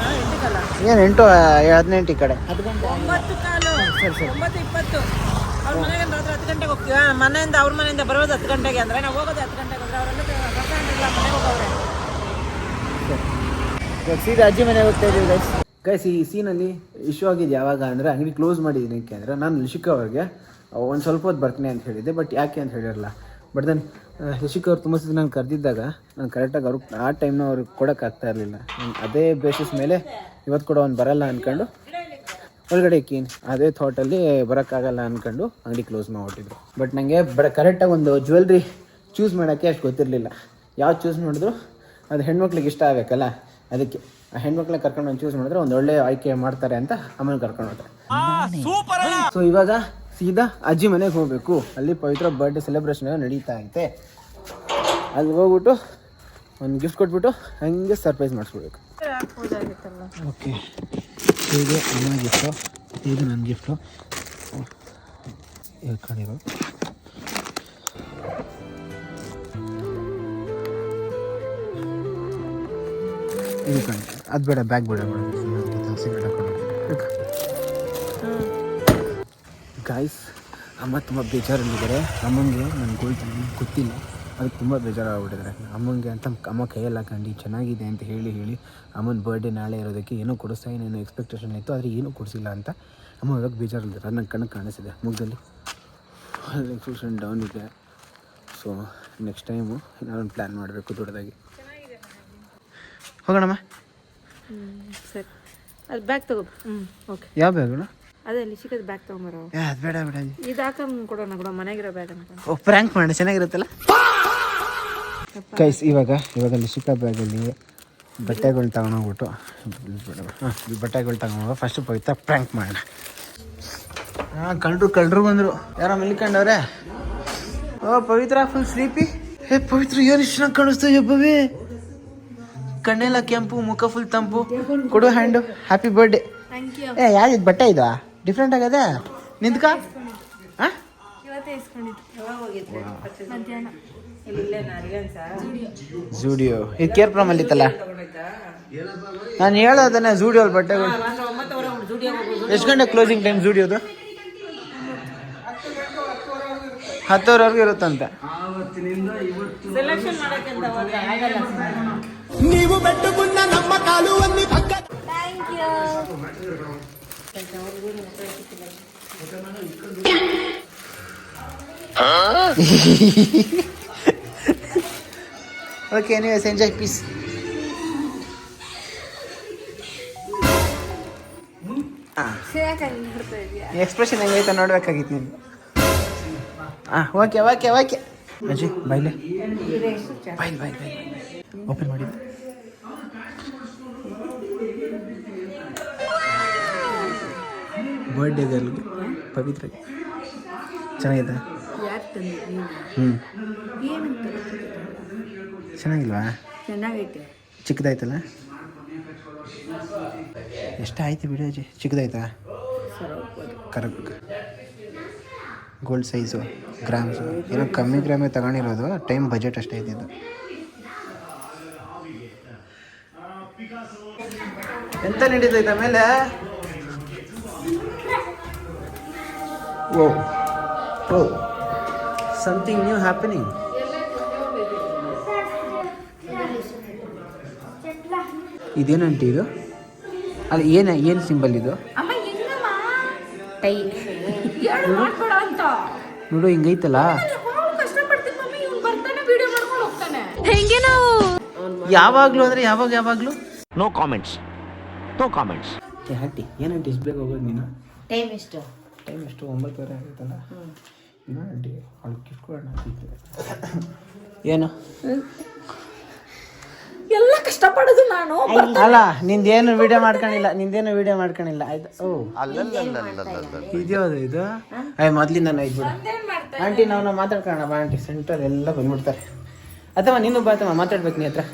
8 ಕಾಲ ಏನು 8:18 ಈ ಕಡೆ 9 ಕಾಲು 9:20. ಅವ್ರ ಮನೆಗೆ ರಾತ್ರಿ 10 ಗಂಟೆಗೆ ಹೋಗ್ತೀವ. ಮನೆಯಿಂದ ಅವ್ರ ಮನೆಯಿಂದ ಬರೋದು 10 ಗಂಟೆಗೆ ಅಂದರೆ ನಾವು ಹೋಗೋದು 10 ಗಂಟೆಗೆ ಅಂದರೆ ಅವರೆಲ್ಲ ಮನೆಗೆ ಹೋಗವ್ರೆ. ಸೀದಾ ಅಜ್ಜಿ ಮನೆಗೆ ಹೋಗ್ತಾ ಇದ್ದೀವಿ ಗೈಸ್. ಈ ಸೀನಲ್ಲಿ ಇಶ್ಯೂ ಆಗಿದೆ ಯಾವಾಗ ಅಂದರೆ ಅಂಗಡಿ ಕ್ಲೋಸ್ ಮಾಡಿದ್ದೀನಿ. ಯಾಕೆಂದರೆ ನಾನು ಲಿಶಿಕಾ ಅವ್ರಿಗೆ ಒಂದು ಸ್ವಲ್ಪ ಹೊತ್ತು ಬರ್ತೀನಿ ಅಂತ ಹೇಳಿದ್ದೆ. ಬಟ್ ಯಾಕೆ ಅಂತ ಹೇಳಿರಲ್ಲ. ಬಟ್ ದೆನ್ ಲಿಶಿಕಾ ಅವ್ರು ತುಂಬ ಸತಿ ನಾನು ಕರೆದಿದ್ದಾಗ ನಾನು ಕರೆಕ್ಟಾಗಿ ಅವ್ರಿಗೆ ಆ ಟೈಮ್ನ ಅವ್ರಿಗೆ ಕೊಡೋಕ್ಕಾಗ್ತಾ ಇರಲಿಲ್ಲ. ಅದೇ ಬೇಸಿಸ್ ಮೇಲೆ ಇವತ್ತು ಕೂಡ ಅವ್ನು ಬರಲ್ಲ ಅಂದ್ಕೊಂಡು ಒಳಗಡೆ ಇಕ್ಕೀನಿ. ಅದೇ ಥಾಟಲ್ಲಿ ಬರೋಕ್ಕಾಗಲ್ಲ ಅಂದ್ಕೊಂಡು ಅಂಗಡಿ ಕ್ಲೋಸ್ ಮಾಡಿಬಿಟ್ಟಿದ್ರು. ಬಟ್ ನನಗೆ ಕರೆಕ್ಟಾಗಿ ಒಂದು ಜ್ಯುವೆಲ್ರಿ ಚೂಸ್ ಮಾಡೋಕ್ಕೆ ಅಷ್ಟು ಗೊತ್ತಿರಲಿಲ್ಲ. ಯಾವ್ದು ಚೂಸ್ ಮಾಡಿದ್ರು ಅದು ಹೆಣ್ಮಕ್ಳಿಗೆ ಇಷ್ಟ ಆಗಬೇಕಲ್ಲ. ಅದಕ್ಕೆ ಆ ಹೆಣ್ಮಕ್ಳನ್ನ ಕರ್ಕೊಂಡು ಒಂದು ಚೂಸ್ ಮಾಡಿದ್ರೆ ಒಂದು ಒಳ್ಳೆ ಆಯ್ಕೆ ಮಾಡ್ತಾರೆ ಅಂತ ಅಮ್ಮನ ಕರ್ಕೊಂಡು ಹೋದ್ರೆ. ಸೊ ಇವಾಗ ಸೀದಾ ಅಜ್ಜಿ ಮನೆಗೆ ಹೋಗಬೇಕು. ಅಲ್ಲಿ ಪವಿತ್ರ ಬರ್ಡೇ ಸೆಲೆಬ್ರೇಷನ್ ನಡೀತಾ ಐತೆ. ಅಲ್ಲಿ ಹೋಗ್ಬಿಟ್ಟು ಒಂದು ಗಿಫ್ಟ್ ಕೊಟ್ಬಿಟ್ಟು ಹಂಗೆ ಸರ್ಪ್ರೈಸ್ ಮಾಡಿಸ್ಬಿಡ್ಬೇಕು. ಓಕೆ, ಇದು ಅಮ್ಮ ಗಿಫ್ಟು, ಇದು ನನ್ನ ಗಿಫ್ಟು. ಹೇಳ್ಕೊಂಡಿರೋ ಇದು ಕಣೆ, ಅದು ಬೇಡ, ಬ್ಯಾಗ್ ಬೇಡ ಗಾಯ್ಸ್. ಅಮ್ಮ ತುಂಬ ಬೇಜಾರಲ್ಲಿದ್ದಾರೆ. ಅಮ್ಮಂಗೆ ನನ್ನ ಗೋಲ್ಡ್ ಗೊತ್ತಿಲ್ಲ, ಅದಕ್ಕೆ ತುಂಬ ಬೇಜಾರಾಗ್ಬಿಟ್ಟಿದ್ದಾರೆ. ಅಮ್ಮಂಗೆ ಅಂತ ಅಮ್ಮ ಕೈಯಲ್ಲಿ ಹಾಕೊಂಡು ಚೆನ್ನಾಗಿದೆ ಅಂತ ಹೇಳಿ ಅಮ್ಮನ ಬರ್ಡೇ ನಾಳೆ ಇರೋದಕ್ಕೆ ಏನೋ ಕೊಡಿಸ್ತಾ ಏನೇನೋ ಎಕ್ಸ್ಪೆಕ್ಟೇಷನ್ ಇತ್ತು, ಆದರೆ ಏನೂ ಕೊಡಿಸಿಲ್ಲ ಅಂತ ಅಮ್ಮ ಇವಾಗ ಬೇಜಾರಲ್ಲಿದ್ದಾರೆ. ಅದು ನನ್ನ ಕಣ್ಣಿಗೆ ಕಾಣಿಸಿದೆ ಮುಖದಲ್ಲಿ. ಎಕ್ಸ್ಪ್ರೆಷನ್ ಡೌನ್ ಇದೆ. ಸೊ ನೆಕ್ಸ್ಟ್ ಟೈಮು ನಾನೊಂದು ಪ್ಲ್ಯಾನ್ ಮಾಡಬೇಕು ದೊಡ್ಡದಾಗಿ. ಹೋಗೋಣಮ್ಮ. ಸರಿ, ಅದು ಬ್ಯಾಗ್ ತಗೋ. ಓಕೆ, ಯಾವ ಬ್ಯಾಗು? ಅದೇ ಲಿಶಿಕದ ಬ್ಯಾಗ್ ತೊಗೊಂಬರೋ. ಅದು ಬೇಡ ಬೇಡ, ಇದು ಹಾಕೊಂಡು ಕೊಡೋಣ ಕೂಡ ಮನೆಗಿರೋ ಬ್ಯಾಗ್ ಅಂತ. ಓ, ಪ್ರ್ಯಾಂಕ್ ಮಾಡಿ ಚೆನ್ನಾಗಿರುತ್ತಲ್ಲ ಗೈಸ್. ಇವಾಗ ಲಿಶಿಕಾ ಬ್ಯಾಗಲ್ಲಿ ಬಟ್ಟೆಗಳು ತಗೊಂಡೋಗ್ಬಿಟ್ಟು ಬಟ್ಟೆಗಳು ತಗೊಂಡೋಗ ಫಸ್ಟ್ ಪವಿತ್ರ ಪ್ರ್ಯಾಂಕ್ ಮಾಡೋಣ. ಕಳ್ಳರು ಬಂದರು. ಯಾರೋ ಮಲ್ಕೊಂಡವ್ರೆ. ಓ ಪವಿತ್ರ ಫುಲ್ ಸ್ಲೀಪಿ. ಪವಿತ್ರ ಏನು ಇಷ್ಟು ಚೆನ್ನಾಗಿ ಕಾಣಿಸ್ತಾ ಹಬ್ಬವೇ. ಕಣ್ಣೆಲ್ಲ ಕೆಂಪು, ಮುಖ ಫುಲ್ ತಂಪು. ಕೊಡು ಹ್ಯಾಂಡು. Happy birthday. ಯಾವ್ದು ಬಟ್ಟೆ ಇದು ಡಿಫ್ರೆಂಟ್ ಆಗದೆ? ನಿಂತ್ಕ. ಹಾಂ, ಜೂಡಿಯೋ ಇದು ಕೇರ್ ಪ್ರಮಲ್ಲಿ ಇತ್ತಲ್ಲ. ನಾನು ಹೇಳೋದನ್ನ ಜೂಡಿಯೋ ಬಟ್ಟೆಗಳು. ಎಷ್ಟು ಗಂಟೆ ಕ್ಲೋಸಿಂಗ್ ಟೈಮ್ ಜೂಡಿಯೋದು? 10:00ವರೆಗೂ ಇರುತ್ತಂತೆ. ನೀವು ಬೆಟ್ಟುకున్న ನಮ್ಮ ಕಾಲುವಲ್ಲಿ okay, anyways enjoy, peace. Expression ಹೆಂಗೈತೆ ನೋಡ್ಬೇಕಾಗಿತ್ತು ನೀನು. ಓಕೆ ಓಕೆ ಓಕೆ ಅಜ್ಜಿ ಬಾಯ್ಲೆ ಬಾಯ್ ಓಪನ್ ಮಾಡಿ. ಬರ್ಡೇ ಗರ್ಲ್ಗೆ ಪವಿತ್ರಗೆ ಚೆನ್ನಾಗಿದೆ. ಚೆನ್ನಾಗಿಲ್ವಾ? ಚೆನ್ನಾಗೈತೆ. ಚಿಕ್ಕದಾಯ್ತಲ್ಲ? ಎಷ್ಟಾಯ್ತು ಬಿಡು ಅಜ್ಜಿ, ಚಿಕ್ಕದಾಯ್ತಾ? ಸಾವಿರ ಹೋಗ್ಬೋದು. ಕರೆಕ್ಟ್. ಗೋಲ್ಡ್ ಸೈಜು ಗ್ರಾಮ್ಸು ಏನೋ ಕಮ್ಮಿ ಗ್ರಾಮೇ ತಗೊಂಡಿರೋದು. ಟೈಮ್ ಬಜೆಟ್ ಅಷ್ಟೇ ಇದ್ದಿದ್ದು. ಎಂತ ನಡೀತೈತೆ ಆಮೇಲೆ? ಓ ಓ ಸಮಥಿಂಗ್ ನ್ಯೂ ಹ್ಯಾಪನಿಂಗ್. ಇದೇನಂಟಿ ಇದು? ಅಲ್ಲ ಏನು ಸಿಂಬಲ್ ಇದು? ನೋಡು ಹಿಂಗೈತಲ್ಲ. ಯಾವಾಗ್ಲೂ ಅಂದ್ರೆ ಯಾವಾಗ್ಲೂ ನೋ ಕಾಮೆಂಟ್ಸ್. ಆಂಟಿ ಏನಂಟಿ ಇಷ್ಟು ಬೇಗ ಹೋಗೋದು ನೀನು? ಟೈಮ್ ಎಷ್ಟು? ಟೈಮ್ ಎಷ್ಟು? 9:30 ಆಗೈತಲ್ಲ. ಆಂಟಿ ಅವ್ಳು ಗಿಫ್ಟ್ ಕೊಡೋಣ ಏನು ಎಲ್ಲ ಕಷ್ಟಪಡೋದು ನಾನು. ಅಲ್ಲ ನಿಂದೇನು ವಿಡಿಯೋ ಮಾಡ್ಕೊಂಡಿಲ್ಲ ಆಯ್ತಾ? ಓ ಇದ್ಯಾವುದು ಇದು? ಮೊದ್ಲಿಂದ ಇದು ಬಿಡು ಆಂಟಿ. ನಾವು ಮಾತಾಡ್ಕೊಳ್ಳೋಣ ಬಾ ಆಂಟಿ. ಸೆಂಟ್ರಲ್ಲಿ ಎಲ್ಲ ಬಂದ್ಬಿಡ್ತಾರೆ. ಅಥವಾ ನೀನು ಬಾತಮ್ಮ ಮಾತಾಡ್ಬೇಕು ನೀ ಹತ್ರ.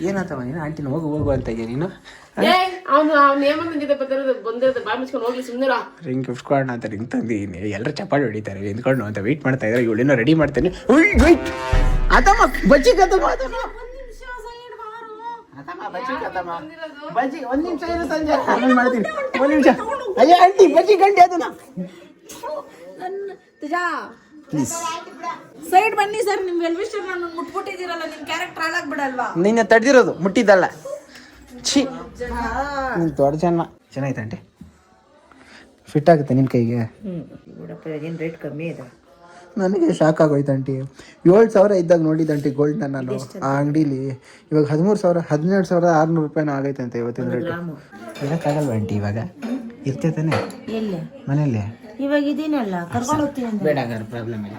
ಏನತ್ತಮ್ಮ ನೀನು ಆಂಟಿನ ಹೋಗು ಅಂತ ಇದೆಯಾ ನೀನು? ರಿಂಗ್ ಗಿಫ್ಟ್ ಕೊಡೋಣ ಅಂತ ರಿಂಗ್ ತಂದಿದ್ದೀನಿ. ಎಲ್ಲರೂ ಚಪ್ಪಾಳೆ ಹೊಡಿತಾರೆ ನಿಂತ್ಕೊಂಡು ಅಂತ ವೆಯ್ಟ್ ಮಾಡ್ತಾ ಇದ್ದಾರೆ. ಇವಳೇನೋ ರೆಡಿ ಮಾಡ್ತೇನೆ. ಅದಮ್ಮ ಬಜ್ಜಿ ಕತ್ತಮ್ಮ ಬಜ್ಜಿ. ಒಂದು ನಿಮಿಷ ಇರು ಸಂಜೆ ಆಮೇಲೆ ಮಾಡ್ತೀನಿ. ಒಂದು ನಿಮಿಷ. ಅಯ್ಯೋ ಆಂಟಿ ಬಜ್ಜಿ ಗಂಟೆ ಅದನ್ನ ಪ್ಲೀಸ್ ಸೈಡ್ ಬನ್ನಿ ಸರ್. ನಿಮ್ ವೆಲ್ವಿಶರ್ ನಾನು ಮುಟ್ಬಿಟ್ಟಿದ್ದೀರಲ್ಲ, ನಿಮ್ ಕ್ಯಾರೆಕ್ಟರ್ ಹಾಳಾಗ್ ಬಿಡಲ್ವಾ? ನಿನ್ನ ತಡೆದಿರೋದು ಮುಟ್ಟಿದ್ದಲ್ಲ. ಛೀ ನೀನು ದೊಡ್ಡ ಜನ. ಚೆನ್ನಾಗಿತ್ತು ಆಂಟಿ. ಫಿಟ್ ಆಗುತ್ತೆ ನಿನ್ನ ಕೈಗೆ? ಏನು ರೇಟ್ ಕಮ್ಮಿ ಇದೆ. ನನಗೆ ಶಾಕ್ ಆಗೋಯ್ತು ಆಂಟಿ. 7,000 ಇದ್ದಾಗ ನೋಡಿದ್ದಂಟಿ ಗೋಲ್ಡ್ನ ನಾನು ಆ ಅಂಗಡೀಲಿ. ಇವಾಗ 12,600 ರೂಪಾಯಿನೂ ಆಗೈತೆ ಅಂತ ಇವತ್ತಿನ ರೇಟ್. ಇರೋಕ್ಕಾಗಲ್ವ ಆಂಟಿ? ಇವಾಗ ಇರ್ತೈತಾನೆ ಮನೇಲಿ. ಇವಾಗ ಇದೀನಲ್ಲ ಕರ್ಕೊಂಡು ಹೋಗ್ತೀನಿ. ಬೇಡ ಹಾಗಾದ್ರೆ ಪ್ರಾಬ್ಲಮ್ ಇಲ್ಲ.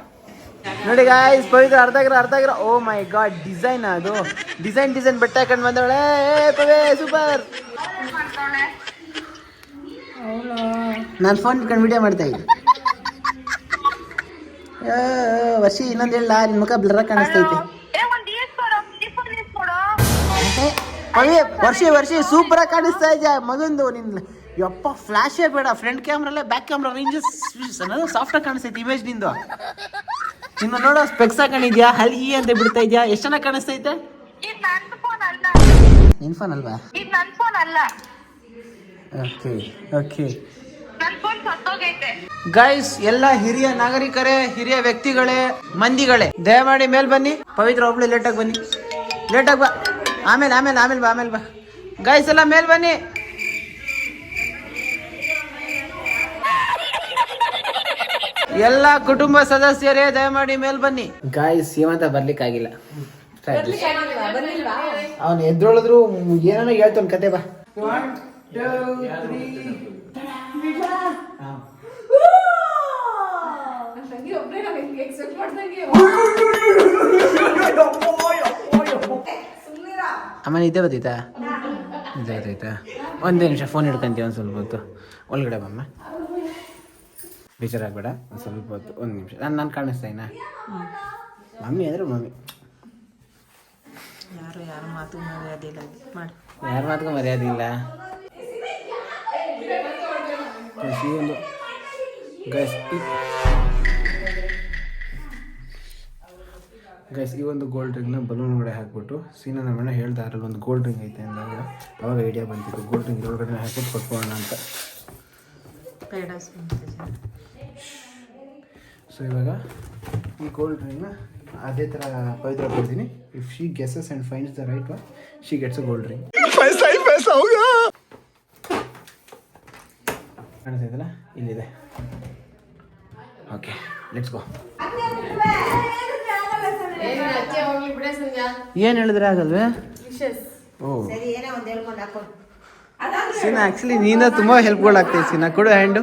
ನೋಡಿ ಗಾಯ್ಸ್, ಪವಿತ್ರ ಅರ್ಧ ಗಿರ. ಓ ಮೈ ಗಾಡ್, ಡಿಸೈನ್ ಅದು. ಡಿಸೈನ್ ಬಟ್ಟೆ ಹಾಕೊಂಡು ಬಂದವಳೆ. ಸೂಪರ್. ನಾನು ಫೋನ್ ಇಟ್ಕೊಂಡು ವಿಡಿಯೋ ಮಾಡ್ತಾ ಇದ್ದೆ. ವರ್ಷಿ ಇನ್ನೊಂದು ಹೇಳ, ನಿನ್ನ ಮುಖ ಬ್ಲರ್ ಕಾಣಿಸ್ತೈತೆ. ವರ್ಷಿ ಸೂಪರ್ ಆಗಿ ಕಾಣಿಸ್ತಾ ಇದೆಯಾ ಮಗಂದು. ನಿನ್ನ ಯಪ್ಪ ಫ್ಲಾಶೇ ಬೇಡ, ಫ್ರಂಟ್ ಕ್ಯಾಮ್ರಲ್ಲೇ ಬ್ಯಾಕ್ ಕ್ಯಾಮ್ರಾ ರೇಂಜಸ್ ಸಾಫ್ಟಾಗಿ ಕಾಣಿಸ್ತೈತೆ ಇಮೇಜ್ ನಿಂದು. ನಿನ್ನ ನೋಡೋ ಸ್ಪೆಕ್ಸ್ ಹಾಕೊಂಡಿದ್ಯಾ, ಹಲಿ ಅಂತ ಬಿಡ್ತಾ ಇದೆಯಾ. ಎಷ್ಟು ಚೆನ್ನಾಗಿ ಕಾಣಿಸ್ತೈತೆ. ನಿನ್ ಫೋನ್ ಅಲ್ವಾ? ಓಕೆ ಗೈಸ್, ಎಲ್ಲ ಹಿರಿಯ ನಾಗರಿಕರೇ, ಹಿರಿಯ ವ್ಯಕ್ತಿಗಳೇ, ಮಂದಿಗಳೇ, ದಯಮಾಡಿ ಮೇಲ್ ಬನ್ನಿ. ಪವಿತ್ರ ಒಬ್ಳು ಲೇಟಾಗಿ ಬನ್ನಿ. ಲೇಟಾಗಿ ಬಾ. ಆಮೇಲೆ ಬಾ ಗೈಸ್, ಎಲ್ಲ ಮೇಲ್ ಬನ್ನಿ. ಎಲ್ಲ ಕುಟುಂಬ ಸದಸ್ಯರೇ ದಯಮಾಡಿ ಮೇಲ್ ಬನ್ನಿ. ಗಾಯ್ಸ್, ಸೀಮಂತ ಬರ್ಲಿಕ್ಕಾಗಿಲ್ಲ. ಅವನು ಎದ್ರೊಳದ್ರು ಏನೋ ಹೇಳ್ತಾನೆ ಕತೆ. ಬಾ. 1 2 3 ಆಮೇಲೆ ಇದೇ ಬತ್ತೈತಾ? ಒಂದೇ ನಿಮಿಷ ಫೋನ್ ಹಿಡ್ಕೊಂತೀವಿ. ಒಂದು ಸ್ವಲ್ಪ ಹೊತ್ತು ಒಳಗಡೆ ಬಮ್ಮ. ಬೇಜಾರಾಗಬೇಡ. ಒಂದು ಸ್ವಲ್ಪ ಹೊತ್ತು, ಒಂದು ನಿಮಿಷ. ನಾನು ಕಾಣಿಸ್ತಾ ಇನ್ನ ಮಮ್ಮಿ ಅಂದರೆ ಮಮ್ಮಿ. ಯಾರ ಮಾತು ಮರ್ಯಾದಿಲ್ಲ. ಯಾರ ಮಾತುಗೂ ಮರ್ಯಾದಿಲ್ಲ. ಗೈಸ್, ಈ ಒಂದು ಗೋಲ್ಡ್ ರಿಂಗ್ನ ಬಲೂನ್ ಒಳಗಡೆ ಹಾಕ್ಬಿಟ್ಟು ಸೀನಾ ನಮ್ಮಣ್ಣ ಹೇಳ್ದ ಅದ್ರಲ್ಲಿ ಒಂದು ಗೋಲ್ಡ್ ರಿಂಗ್ ಐತೆ ಅಂದಾಗ ಅವಾಗ ಐಡಿಯಾ ಬಂತಿತ್ತು ಗೋಲ್ಡ್ ರಿಂಗ್ ಒಳಗಡೆ ಹಾಕ್ಬಿಟ್ಟು ಕೊಟ್ಕೊಳ್ಳೋಣ ಅಂತ. ಸೊ ಇವಾಗ ಈ ಗೋಲ್ಡ್ ರಿಂಗ್ನ ಅದೇ ಥರ ಪವಿತ್ರ ಕೊಡ್ತೀನಿ. If she guesses and finds the right one, she gets a gold ring. ಕಾಣಿಸ್ತೈತಲ್ಲ, ಇಲ್ಲಿದೆ. Okay, let's go. ಏನು ಹೇಳಿದ್ರೆ ಆಗಲ್ವೇ? ಓ ಸೀನಾ, ಆ್ಯಕ್ಚುಲಿ ನೀನ ತುಂಬ ಹೆಲ್ಪ್ಗಳಾಗ್ತೈತೆ. ಸೀನಾ, ಕೊಡು ಹ್ಯಾಂಡು.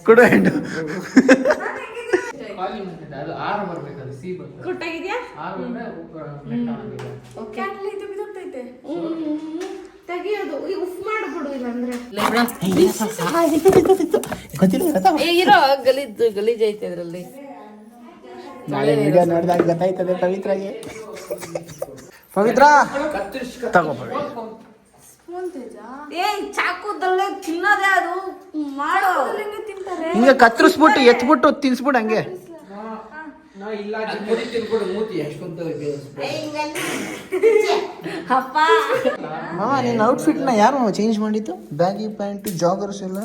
ಕೊಡು ಹ್ಯಾಂಡು. ಗಲೀಜ್ ಐತೆ ಅದ್ರಲ್ಲಿ. ನಾಳೆ ವಿಡಿಯೋ ನೋಡಿದಾಗ ಗೊತ್ತಾಯ್ತದೆ ಪವಿತ್ರಾಗೆ. ಪವಿತ್ರ ತಗೋ ಚಾಕುದಲ್ಲೇ ತಿನ್ನೋದೇ ಅದು ಮಾಡೋ ಹಿಂಗೆ ಕತ್ತರಿಸ್ಬಿಟ್ಟು ಎತ್ಬಿಟ್ಟು ತಿನ್ಸ್ಬಿಟ್ಟು ಹಂಗೆ. ಅಪ್ಪ ಮಾಮ ನಿನ್ನ ಔಟ್ಫಿಟ್ನ ಯಾರು ಚೇಂಜ್ ಮಾಡಿದ್ದು? ಬ್ಯಾಗಿ ಪ್ಯಾಂಟ್ ಜಾಗರ್ಸ್ ಎಲ್ಲ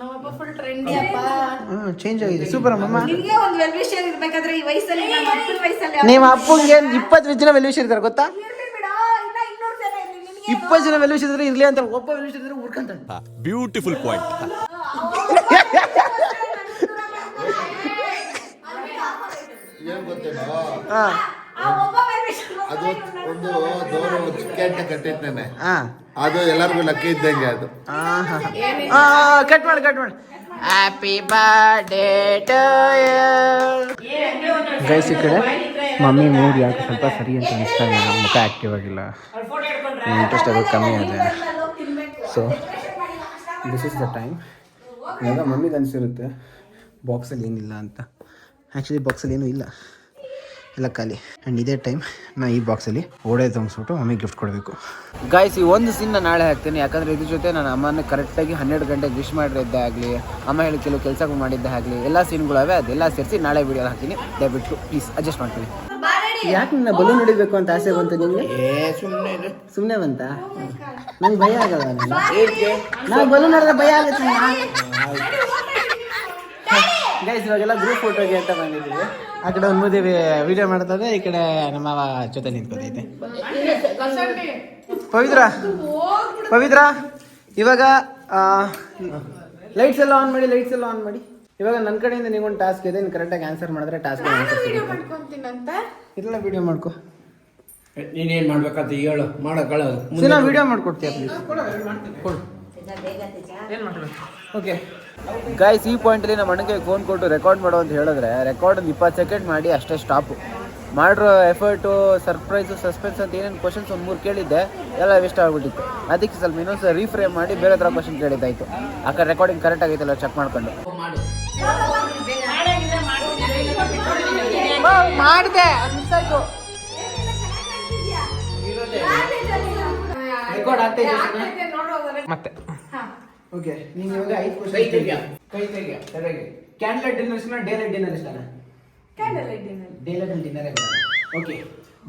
ನಮ್ಮಪ್ಪ ಫುಲ್ ಟ್ರೆಂಡಿ ಅಪ್ಪ. ಚೇಂಜ್ ಆಗಿದೆ. ಸೂಪರ್ ಅಮ್ಮ. ನಿಮಗೆ ಒಂದು ವೆಲ್ ವಿಷರ್ ಇರ್ಬೇಕಾದ್ರೆ ಈ ವಯಸ್ಸಲ್ಲಿ ನಮ್ಮ ಅಪ್ಪನ ವಯಸ್ಸಲ್ಲಿ ನಿಮ್ಮ ಅಪ್ಪಂಗೆ 20 ಜನ ವೆಲ್ ವಿಷರ್ ಇರ್ತಾರೆ ಗೊತ್ತಾ? ಇರ್ಲಿ ಬಿಡ, ಇನ್ನ 200 ಜನ ಇರ್ಲಿ, ನಿನಗೆ 20 ಜನ ವೆಲ್ ವಿಷರ್ ಇದ್ರೆ ಇರ್ಲಿ ಅಂತ ಒಬ್ಬ ವೆಲ್ ವಿಷರ್ ಇದ್ರೆ ಉರ್ಕಂತಾನೆ. Beautiful point. ಏನ್ ಗೊತ್ತೇನೋ ಆ ಒಬ್ಬ ವೆಲ್ ವಿಷರ್ ಅದು ಒಂದು ದೋರು ಚಿಕ್ಕ ಅಂತ ಕಟ್ಟಿರ್ತಾನೆ, ಅದು ಎಲ್ಲರಿಗೂ ಲಕ್ಕಿ ಇದ್ದಂಗೆ ಅದು. ಕಟ್ ಮಾಡಿ happy birthday to you. Guys ಈ ಕಡೆ ಮಮ್ಮಿ ಮೂಡ್ ಯಾಕೆ ಸ್ವಲ್ಪ ಸರಿ ಅಂತ ಅನಿಸ್ತಾ ಇಲ್ಲ, ಮುಖ ಆ್ಯಕ್ಟಿವ್ ಆಗಿಲ್ಲ, ಇಂಟ್ರೆಸ್ಟ್ ಆಗೋದು ಕಮ್ಮಿ ಇದೆ. So this is the time. ಇವಾಗ ಮಮ್ಮಿಗೆ ಅನಿಸಿರುತ್ತೆ ಬಾಕ್ಸಲ್ಲಿ ಏನಿಲ್ಲ ಅಂತ. ಆ್ಯಕ್ಚುಲಿ ಬಾಕ್ಸಲ್ಲಿ ಏನೂ ಇಲ್ಲ, ಎಲ್ಲ ಖಾಲಿ. ಆ್ಯಂಡ್ ಇದೇ ಟೈಮ್ ನಾ ಈ ಬಾಕ್ಸಲ್ಲಿ ಓಡೇ ತುಂಬಿಸ್ಬಿಟ್ಟು ಮಮ್ಮಿಗೆ ಗಿಫ್ಟ್ ಕೊಡಬೇಕು. ಗಾಯ್ಸ್ ಈ ಒಂದು ಸೀನ್ನ ನಾಳೆ ಹಾಕ್ತೀನಿ, ಯಾಕಂದರೆ ಇದ್ರ ಜೊತೆ ನಾನು ಅಮ್ಮನ ಕರೆಕ್ಟಾಗಿ 12 ಗಂಟೆಗೆ ವಿಶ್ ಮಾಡಿದ್ದೆ ಆಗಲಿ, ಅಮ್ಮ ಹೇಳಿ ಕೆಲವು ಕೆಲಸಗಳು ಮಾಡಿದ್ದೆ ಆಗಲಿ, ಎಲ್ಲ ಸೀನ್ಗಳು ಅವೆ, ಅದೆಲ್ಲ ಸೇರಿಸಿ ನಾಳೆ ವೀಡಿಯೋ ಹಾಕ್ತೀನಿ. ದಯವಿಟ್ಟು ಪ್ಲೀಸ್ ಅಡ್ಜಸ್ಟ್ ಮಾಡ್ತೀನಿ. ಯಾಕೆ ನಿನ್ನ ಬಲೂನ್ ಹೊಡಿಬೇಕು ಅಂತ ಆಸೆ ಬಂತು ನಿಮಗೆ? ಸುಮ್ಮನೆ ಬಂತ? ನಂಗೆ ಭಯ ಆಗಲ್ಲ. ನಾನು ಬಲೂನ್ ಹೊಡೆದ್ರೆ ಭಯ ಆಗುತ್ತೆ. ಗೈಸ್ ಇವಾಗೆಲ್ಲ ಗ್ರೂಪ್ ಫೋಟೋಗೆ ಅಂತ ಬಂದಿದ್ದೀವಿ. ಆ ಕಡೆ ಒಂದು ಮುದಿ ವಿಡಿಯೋ ಮಾಡ್ತದೆ, ಈ ಕಡೆ ನಮ್ಮ ಜೊತೆ ನಿಂತ್ಕೊತೈತೆ. ಪವಿತ್ರ ಇವಾಗ ಲೈಟ್ಸ್ ಎಲ್ಲ ಆನ್ ಮಾಡಿ. ಇವಾಗ ನನ್ನ ಕಡೆಯಿಂದ ನಿಗೊಂದು ಟಾಸ್ಕ್ ಇದೆ, ನೀನು ಕರೆಕ್ಟಾಗಿ ಆನ್ಸರ್ ಮಾಡಿದ್ರೆ ಟಾಸ್ಕ್ ಇದೆಲ್ಲ ವಿಡಿಯೋ ಮಾಡ್ಕೊ. ನೀನೇನು ಮಾಡ್ಬೇಕಂತ ಹೇಳು, ಮಾಡೋದು. ಸಿನಾ ವಿಡಿಯೋ ಮಾಡ್ಕೊಡ್ತೀಯ ಪ್ಲೀಸ್? ಓಕೆ ಗೈಸ್, ಈ ಪಾಯಿಂಟಲ್ಲಿ ನಮ್ಮ ಅಣ್ಣಗೆ ಫೋನ್ ಕೊಟ್ಟು ರೆಕಾರ್ಡ್ ಮಾಡು ಅಂತ ಹೇಳಿದ್ರೆ ರೆಕಾರ್ಡ್ 20 ಸೆಕೆಂಡ್ ಮಾಡಿ ಅಷ್ಟೇ ಸ್ಟಾಪು. ಮಾಡಿರೋ ಎಫರ್ಟು, ಸರ್ಪ್ರೈಸು, ಸಸ್ಪೆನ್ಸ್ ಅಂತ ಏನೇನು ಕ್ವಶನ್ಸ್ ಒಂದು 3 ಕೇಳಿದ್ದೆ, ಎಲ್ಲ ವೇಸ್ಟ್ ಆಗಿಬಿಟ್ಟಿತ್ತು. ಅದಕ್ಕೆ ಸ್ವಲ್ಪ ಇನ್ನೊಂದು ರೀಫ್ರೇಮ್ ಮಾಡಿ ಬೇರೆ ಥರ ಕ್ವಶನ್ ಕೇಳಿದ್ದಾಯಿತು. ಆ ಕಡೆ ರೆಕಾರ್ಡಿಂಗ್ ಕರೆಕ್ಟ್ ಆಗೈತಲ್ಲ ಚೆಕ್ ಮಾಡ್ಕೊಂಡು ಮಾಡಿದೆ. ರೆಕಾರ್ಡ್ ಆಗ್ತೈತೆ ಮತ್ತೆ. ಓಕೆ, ನೀನು ಇವಾಗ 5 ಕ್ವಶನ್ ಕೈ ತೆಗಿಯ ಸರಿಯಾಗಿ. ಕ್ಯಾಂಡಲ್ ಡಿನ್ನರ್ ಇಷ್ಟನಾ, ಡೇ ಲೈಟ್ ಡಿನ್ನರ್ ಇಷ್ಟನಾ? Day light dinner. Okay,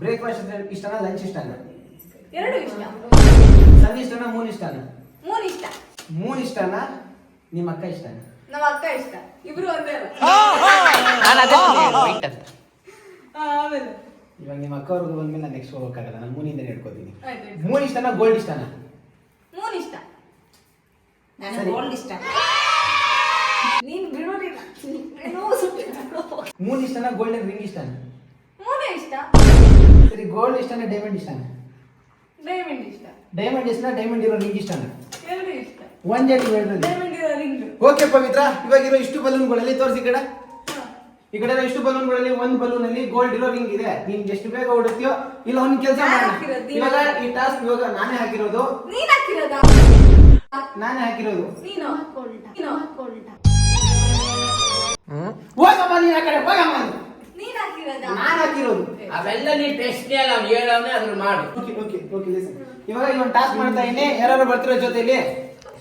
breakfast ಇಷ್ಟನಾ, ಲಂಚ್ ಇಷ್ಟನಾ? ಎರಡು ಇಷ್ಟ. ಸನ್ ಇಷ್ಟನಾ, ಮೂನ್ ಇಷ್ಟನಾ? ಮೂನ್ ಇಷ್ಟನಾ, ನಿಮ್ಮ ಅಕ್ಕ ಇಷ್ಟನಾ? ನಮ್ಮ ಅಕ್ಕ ಇಷ್ಟ. ಇಬ್ರು ಒಂದೇ ಅಲ್ಲ. ಇವಾಗ ನಿಮ್ಮ ಅಕ್ಕ ಅವ್ರಿಗೆ ಬಂದ್ಮೇಲೆ ನಾನು ನೆಕ್ಸ್ಟ್ ಹೋಗೋಕ್ಕಾಗಲ್ಲ, ನಾನು ಮೂನಿಂದ ಹೇಳ್ಕೊತೀನಿ. ಮೂನ್ ಇಷ್ಟನಾ, ಗೋಲ್ಡ್ ಇಷ್ಟನಾ? ಮೂನ್ ಇಷ್ಟ. ನನಗೆ ಗೋಲ್ಡ್ ಇಷ್ಟ. ನೀನು ಬಿಡೋದಿಲ್ಲ. ಮೂನ್ ಇಷ್ಟನಾ, ಗೋಲ್ಡನ್ ರಿಂಗ್ ಇಷ್ಟನಾ? ಮೂನೇ ಇಷ್ಟ. ಸರಿ, ಗೋಲ್ಡ್ ಇಷ್ಟನಾ, ಡೈಮಂಡ್ ಇಷ್ಟನಾ? ಡೈಮಂಡ್ ಇಷ್ಟ. ಡೈಮಂಡ್ ಇಷ್ಟನಾ, ಡೈಮಂಡ್ ಇರೋ ರಿಂಗ್ ಇಷ್ಟನಾ? ಎರಡು ಇಷ್ಟ. ಒಂದ್ ಹೇಳಿ ಹೇಳಿದ್ರಲ್ಲಿ. ಡೈಮಂಡ್ ಇರೋ ರಿಂಗ್. ಓಕೆ ಪವಿತ್ರ, ಇವಾಗಿರೋ ಇಷ್ಟು ಬಲೂನ್ಗಳಲ್ಲಿ ತೋರಿಸಿ ಕಡೆ. ಈ ಕಡೆ ಇಷ್ಟು ಬಲೂನ್ಗಳಲ್ಲಿ ಒಂದು ಬಲೂನ್ ಅಲ್ಲಿ ಗೋಲ್ಡ್ ಇರೋ ರಿಂಗ್ ಇದೆ. ನೀನ್ ಎಷ್ಟು ಬೇಗ ಹೊಡುತ್ತೀಯೋ ಇಲ್ಲ ಒಂದು ಕೆಲಸ ಮಾಡಿ. ಇವಾಗ ಈ ಟಾಸ್ಕ್ ಇವಾಗ ನಾನೇ ಹಾಕಿರೋದು. ನೀನ್ ಹಾಕಿರೋದಾ? ನಾನೇ ಹಾಕಿರೋದು. ನೀನು ಹೋಗಮ್ಮ, ನೀನ್ ಆ ಕಡೆ ಹೋಗಮ್ಮ. ನೀನ್ ಹಾಕಿರೋದಾ? ನಾನು ಹಾಕಿರೋದು. ಅವೆಲ್ಲ ನೀನ್ ಪ್ರಶ್ನೆ ಅಲ್ಲ, ಅವ್ನು ಹೇಳೋನೆ ಅದ್ರ ಮಾಡು. Okay listen. ಇವಾಗ ಇವನ್ ಟಾಸ್ಕ್ ಮಾಡ್ತಾ ಇದೀನಿ, ಯಾರು ಬರ್ತಿರೋ ಜೊತೆಲಿ.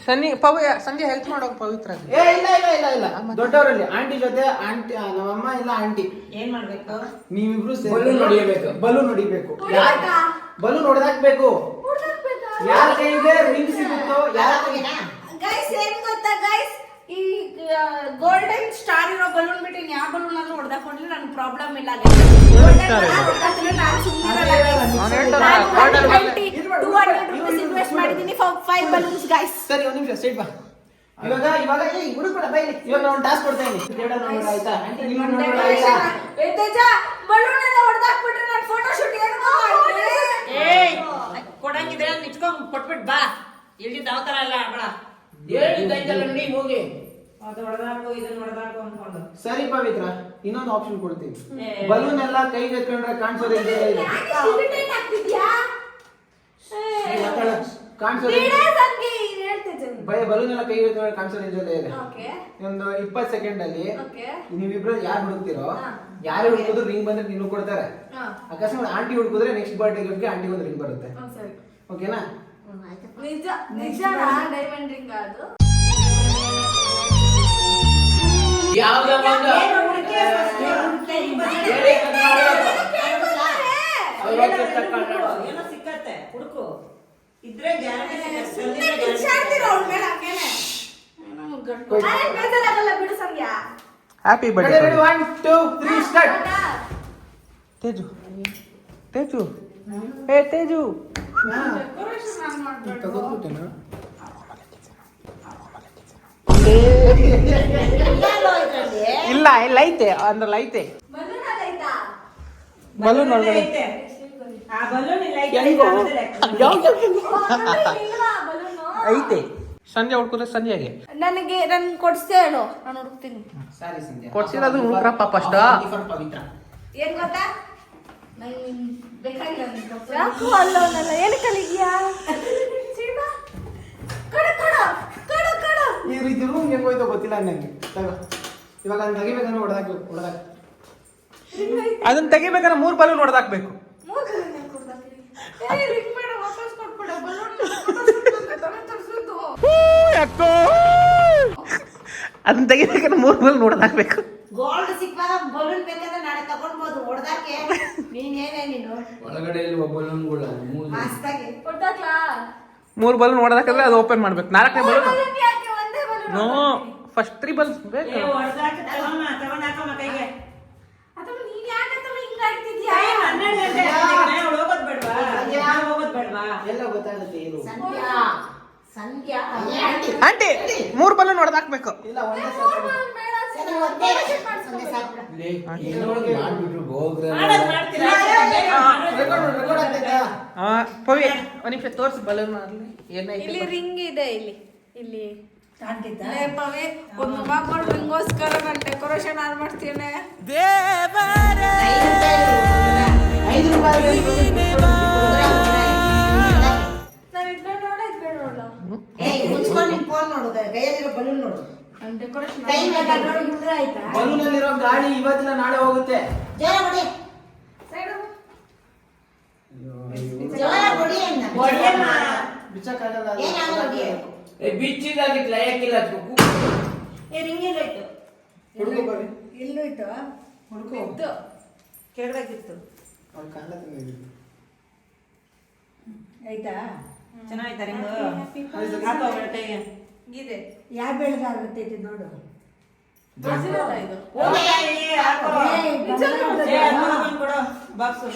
ಸಂಜೆ ಹೆಲ್ಪ್ ಮಾಡೋ ಪವಿತ್ರ. ಇಲ್ಲ ದೊಡ್ಡವರಲ್ಲಿ ಆಂಟಿ ಜೊತೆ, ಆಂಟಿ ನಮ್ಮಮ್ಮ ಇಲ್ಲ ಆಂಟಿ. ಏನ್ ಮಾಡ್ಬೇಕು? ನೀವಿಬ್ರು ಬಲೂನ್ ಹೊಡಿಬೇಕು. ಬಲೂನ್ ಹೊಡಿಬೇಕು. ಬಲೂನ್ ಹೊಡೆದಾಕ್ಬೇಕು. ಯಾರ ಕೈಗೆ ರಿಂಗ್ ಸಿಗುತ್ತೋ ಯಾರ ಗೈಸ್ ಏನ್ ಗೊತ್ತಾ ಗೈಸ್, ಈ ಗೋಲ್ಡನ್ ಸ್ಟಾರ್ ಇರೋ ಬಲೂನ್ ಬಿಟ್ಟು ಯಾವ ಬಲೂನ್ ಆದ್ರೂ ಹೊಡೆದಾಕೊಂಡ್ರೆ ನನಗೆ ಪ್ರಾಬ್ಲಮ್ ಇಲ್ಲ. ಇನ್ವೆಸ್ಟ್ ಮಾಡಿದೀನಿ ಫಾರ್ 5 ಬಲೂನ್ಸ್ ಗೈಸ್. ಸರಿ, ಒಂದು ನಿಮಿಷ ಸ್ಟ್ರೈಟ್ ಬಾ. ಇವಾಗ ಹುಡುಗ ಬೈಲಿ. ಇವಾಗ ನಾನು ಟಾಸ್ಕ್ ಕೊಡ್ತಾ ಇದೀನಿ. ಆಯ್ತಾ? ತೇಜ, ಬಲೂನ್ ಎಲ್ಲ ಹೊಡೆದಾಕ್ಬಿಟ್ರೆ ನಾನು ಫೋಟೋ ಶೂಟ್ ಕೊಡಂಗಿದ್ರೆ ನಿಚ್ಕೊಂಡ್ ಕೊಟ್ಬಿಟ್ ಬಾ. ಇಲ್ಲಿ ದಾವತರ ಎಲ್ಲ ಬೇಡ. ಹೇಳಿದ್ದೈತಲ್ಲ ನೋಡಿ ಹೋಗಿ. ಅದು ಹೊಡೆದಾಕು, ಇದನ್ನ ಹೊಡೆದಾಕು ಅನ್ಕೊಂಡು. ಸರಿ ಪವಿತ್ರ, ಇನ್ನೊಂದು ಆಪ್ಷನ್ ಕೊಡ್ತೀನಿ. ಬಲೂನ್ ಎಲ್ಲ ಕೈಗೆ ಎತ್ಕೊಂಡ್ರೆ ಕಾಣಿಸೋದಿಲ್ಲ. ಕಾಣಿಸೋದಿಲ್ಲ. ಬಲೂನ್ ಎಲ್ಲ ಕೈ ಕಾಣಿಸೋ ನಿನ್ ಜೊತೆ ಇದೆ. ಒಂದು 20 ಸೆಕೆಂಡ್ ಅಲ್ಲಿ ನೀವಿಬ್ರು ಯಾರು ಹುಡುಕ್ತಿರೋ, ಯಾರು ಹುಡುಕಿದ್ರು ರಿಂಗ್ ಬಂದ್ರೆ ನೀನು ಕೊಡ್ತಾರೆ. ಅಕಸ್ಮಾತ್ ಆಂಟಿ ಹುಡುಕಿದ್ರೆ ನೆಕ್ಸ್ಟ್ ಬರ್ಡೇ ಗಿಫ್ಟ್ಗೆ ಆಂಟಿ ಒಂದು ರಿಂಗ್ ಬರುತ್ತೆ. ಓಕೆನಾ? ಯಾವ್ದೋ ಒಂದು ಏನೋ ಸಿಕ್ಕತ್ತೆ ಹುಡುಕು ಇದ್ರೆ happy birthday. 1 2 3 start. Teju Teju ಏ ತೇಜು ಇಲ್ಲ ಇಲ್ಲ ಐತೆ ಅಂದ್ರಲ್ಲ ಐತೆ ಬಲೂನ್ ಒಳಗಡೆ ಐತೆ. ಸಂಜೆ ಹುಡ್ಕೋದ್ರೆ ಸಂಜೆಗೆ ನನಗೆ ನನ್ ಕೊಡ್ಸ್ತೇ ಹೇಳು, ನಾನು ಹುಡುಕ್ತೀನಿ. ಸಾರಿ ಸಂಜೆ ಕೊಡ್ಸಿರೋದು ಹುಡುಕ್ರಪ್ಪ ಫಸ್ಟ್. ಏನ್ ಗೊತ್ತಾ, ಯಾಕೋ ಅಲ್ಲವನಲ್ಲ, ಏನು ಕಲಿದ್ಯಾ? ಈ ರೀತಿ ರೂಮ್ ಹೆಂಗ್ ಹೋಯ್ತೋ ಗೊತ್ತಿಲ್ಲ ನನಗೆ. ಇವಾಗ ಅದನ್ನ ತೆಗಿಬೇಕಂದ್ರೆ ಹೊಡೆದಾಕ್ಬೇಕು. ಅದನ್ನ ತೆಗಿಬೇಕಂದ್ರೆ 3 ಬಲೂನ್ ಹೊಡೆದಾಕ್ಬೇಕು. ಅದನ್ನ ತೆಗಿಬೇಕಂದ್ರೆ 3 ಬಲೂನ್ ಹೊಡೆದಾಕ್ಬೇಕು. ಗೋಲ್ಡ್ ಸಿಕ್ಕಾಗ ಬಲೂನ್ ಬೇಕಾದ್ರೆ ನಾಳೆ ತಗೊಂಡ್ಬೋದು. ಹೊಡೆದಾಕೆ ನೀನೇನೇ ನೀನು ಒಳಗಡೆ ಇರುವ ಬಲೂನ್ಗಳು ಮಸ್ತಾಗಿ ಕೊಡ್ದಾಕ್ಲಾ? 3 ಬಲೂನ್ ಹೊಡೆದಾಕಿದ್ರೆ ಅದು ಓಪನ್ ಮಾಡ್ಬೇಕು. 4ನೇ ಬಲೂನ್ ಯಾಕೆ ಒಂದೇ ಬಲೂನ್? ನೋ, ಫಸ್ಟ್ 3 ಬಲೂನ್ಸ್ ಬೇಕು. ತಗೊಂಡಾಕಮ್ಮ ಕೈಗೆ. ಅಥವಾ ನೀನ್ ಯಾಕೆ ತಮ್ಮ ಹಿಂಗ್ ಆಡ್ತಿದ್ಯಾ? 12 ಗಂಟೆ ಆಗಿದೆ, ಅವಳು ಹೋಗೋದ್ ಬೇಡ್ವಾ? ಹೋಗೋದ್ ಬೇಡ್ವಾ? ಎಲ್ಲ ಗೊತ್ತಾಗುತ್ತೆ ಇರು. ಸಂಧ್ಯಾ ಸಂಧ್ಯಾ ಆಂಟಿ 3 ಬಲೂನ್ ಹೊಡೆದಾಕ್ಬೇಕು. ಇಲ್ಲ ಒಂದೇ ಪವಿ ಒಂದು ನಿಮಿಷ ತೋರಿಸಿ ಬಲೂನ್ ಇಲ್ಲಿ ರಿಂಗ್ ಇದೆ, ಇಲ್ಲಿ ಇಲ್ಲಿ ಪವಿ ಒಂದು ಮೊಬೈಲ್ ರಿಂಗೋಸ್ಕರ ನಾನು ಡೆಕೋರೇಷನ್ ಆನ್ ಮಾಡ್ತೀನಿ. ನಾನು ಇದನ್ನ ನೋಡಿದ್ ಬೇಡ ನೋಡ. ಮುಚ್ಕೊಂಡು ನಿನ್ ಫೋನ್ ನೋಡು, ಕೈಯಲ್ಲಿರೋ ಬಲೂನ್ ನೋಡು. ಡೆಕೋರೇಷನ್ ಆಯ್ತಾ? ಬಲೂನ್ ಅಲ್ಲಿರೋ ಗಾಡಿ ಇವತ್ತಿನ ನಾಳೆ ಹೋಗುತ್ತೆ. ಜೋರ ಹೊಡಿ, ಜೋರ ಹೊಡಿ ಅಣ್ಣ. ಬಿಚ್ಚಕ್ಕಾಗಲ್ಲ. ಏನಾಗಲ್ಲ ಹೊಡಿ. ಬಿಚ್ಚಿದಾಗಿತ್ತು ಲಯಕ್ಕಿಲ್ಲ. ರಿಂಗ್ ಎಲ್ಲೋಯ್ತು? ಹುಡುಕು ಬವಿ. ಇಲ್ಲೂ ಇತ್ತು, ಹುಡುಕು. ಇತ್ತು ಕೆಳಗಿತ್ತು. ಅವ್ರ ಕಾಲ ತಂದಿದ್ದು. ಆಯ್ತಾ? ಚೆನ್ನಾಯ್ತಾ ರಿಂಗು? ಹಾಕೋ ಕೈಗೆ. ಇದೆ ಯಾವ ಬೆಳಗಾಗುತ್ತೆ ನೋಡು. ಬಾಕ್ಸು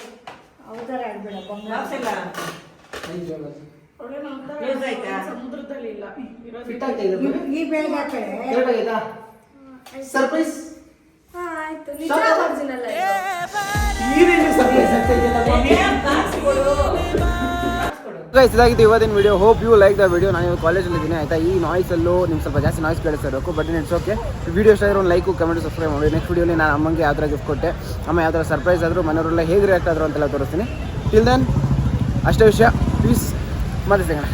ಅವತಾರ ಆಡ್ಬೇಡ, ಬಾಕ್ಸ್ ಇಲ್ಲ. ಸಮುದ್ರದಲ್ಲಿ ಇಲ್ಲ ಫಿಟ್ ಆಗ್ತಾ ಇದೆ. ಈ ಬೆಳಗಾಕಡೆ ಆಯ್ತಾ ಸರ್ಪ್ರೈಸ್. ಹಾ ಆಯ್ತು, ನಿಜ ಒರಿಜಿನಲ್ ಆಯ್ತು. ಈರೇನು ಸರ್ಪ್ರೈಸ್ ಆಗ್ತಾ ಇದೆಯಲ್ಲ. ಗೈಸ್ ಇದಾಗಿತ್ತು ಇವತ್ತಿನ video. Hope you like the video. ನಾನು ಕಾಲೇಜಲ್ಲಿ ಇದ್ದೀನಿ ಆಯ್ತಾ. ಈ ನಾಯ್ಸಲ್ಲೂ ನಿಮ್ಗೆ ಸ್ವಲ್ಪ ಜಾಸ್ತಿ ನಾಯ್ಸ್ ಕೇಳಿಸ್ತಾ ಇರಬೇಕು, ಬಟ್ ಇಟ್ಸ್ ಓಕೆ. ವಿಡಿಯೋ ಇಷ್ಟ ಇರೋ ಒಂದು ಲೈಕು ಕಮೆಂಟ್ ಸಬ್ಸ್ಕ್ರೈಬ್ ಮಾಡಿ. ನೆಕ್ಸ್ಟ್ ವಿಡಿಯೋಲಿ ನಾನು ಅಮ್ಮಂಗೆ ಯಾವ ಥರ ಗಿಫ್ಟ್ ಕೊಟ್ಟೆ, ಅಮ್ಮ ಯಾವ ಥರ ಸರ್ಪ್ರೈಸ್ ಆದರೂ, ಮನೆಯವರೆಲ್ಲ ಹೇಗೆ ರಿಯಾಕ್ಟ್ ಆದರು ಅಂತೆಲ್ಲ ತೋರಿಸ್ತೀನಿ. ಟಿಲ್ ದೆನ್ ಅಷ್ಟೇ ವಿಷಯ. ಪ್ಲೀಸ್ ಮತ್ತೆ ಸಿಗೋಣ.